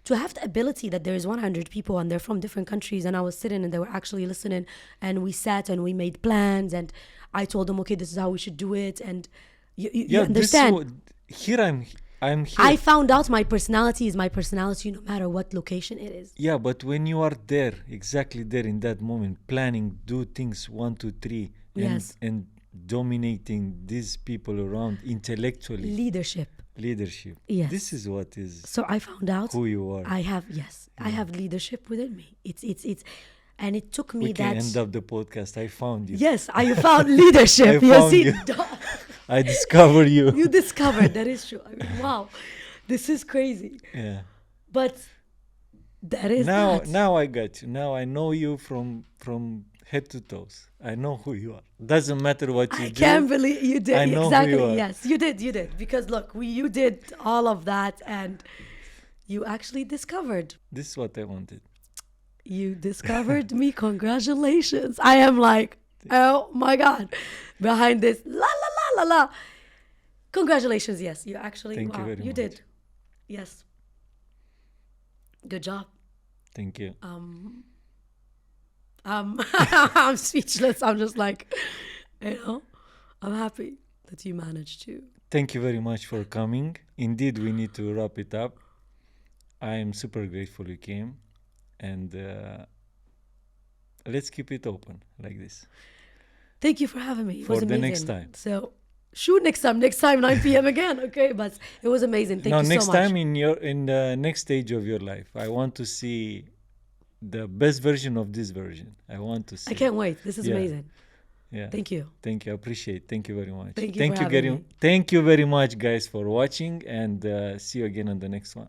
To have the ability that there is 100 people and they're from different countries, and I was sitting and they were actually listening, and we sat and we made plans, and I told them, okay, this is how we should do it, and you yeah, understand? here I'm here. I found out my personality is my personality no matter what location it is. Yeah, but when you are there, exactly there in that moment, planning, do things 1, 2, 3, Yes. and dominating these people around intellectually, Leadership. leadership. Yes. This is what is So I found out who you are. I have I have leadership within me. It's and it took me We can that end up the podcast. I found you. yes, I found leadership. I You found see, you. I discover you. you discovered that is true. I mean, wow, this is crazy. Yeah. But that is Now, that. now I got you. Now I know you from head to toes. I know who you are. Doesn't matter what you I do. can't believe you did I know who exactly. you are. Yes, you did. Because look, you did all of that, and you actually discovered. This is what I wanted. You discovered me. Congratulations. I am like, oh my God, behind this la la la la la. Congratulations. Yes, you actually. Thank you wow, very you much. did. Yes. Good job. Thank you. I'm speechless. I'm just like, I'm happy that you managed to. Thank you very much for coming. Indeed, we need to wrap it up. I am super grateful you came, and let's keep it open like this. Thank you for having me. It For was the amazing. next time. So, shoot next time. Next time, 9 p.m. again. Okay, but it was amazing. Thank you next so much. time in the next stage of your life, I want to see the best version of this version. I want to see. I can't wait. This is amazing. Yeah. Thank you. Thank you. I appreciate. Thank you very much. Thank you for having me. Thank you very much, guys, for watching, and see you again on the next one.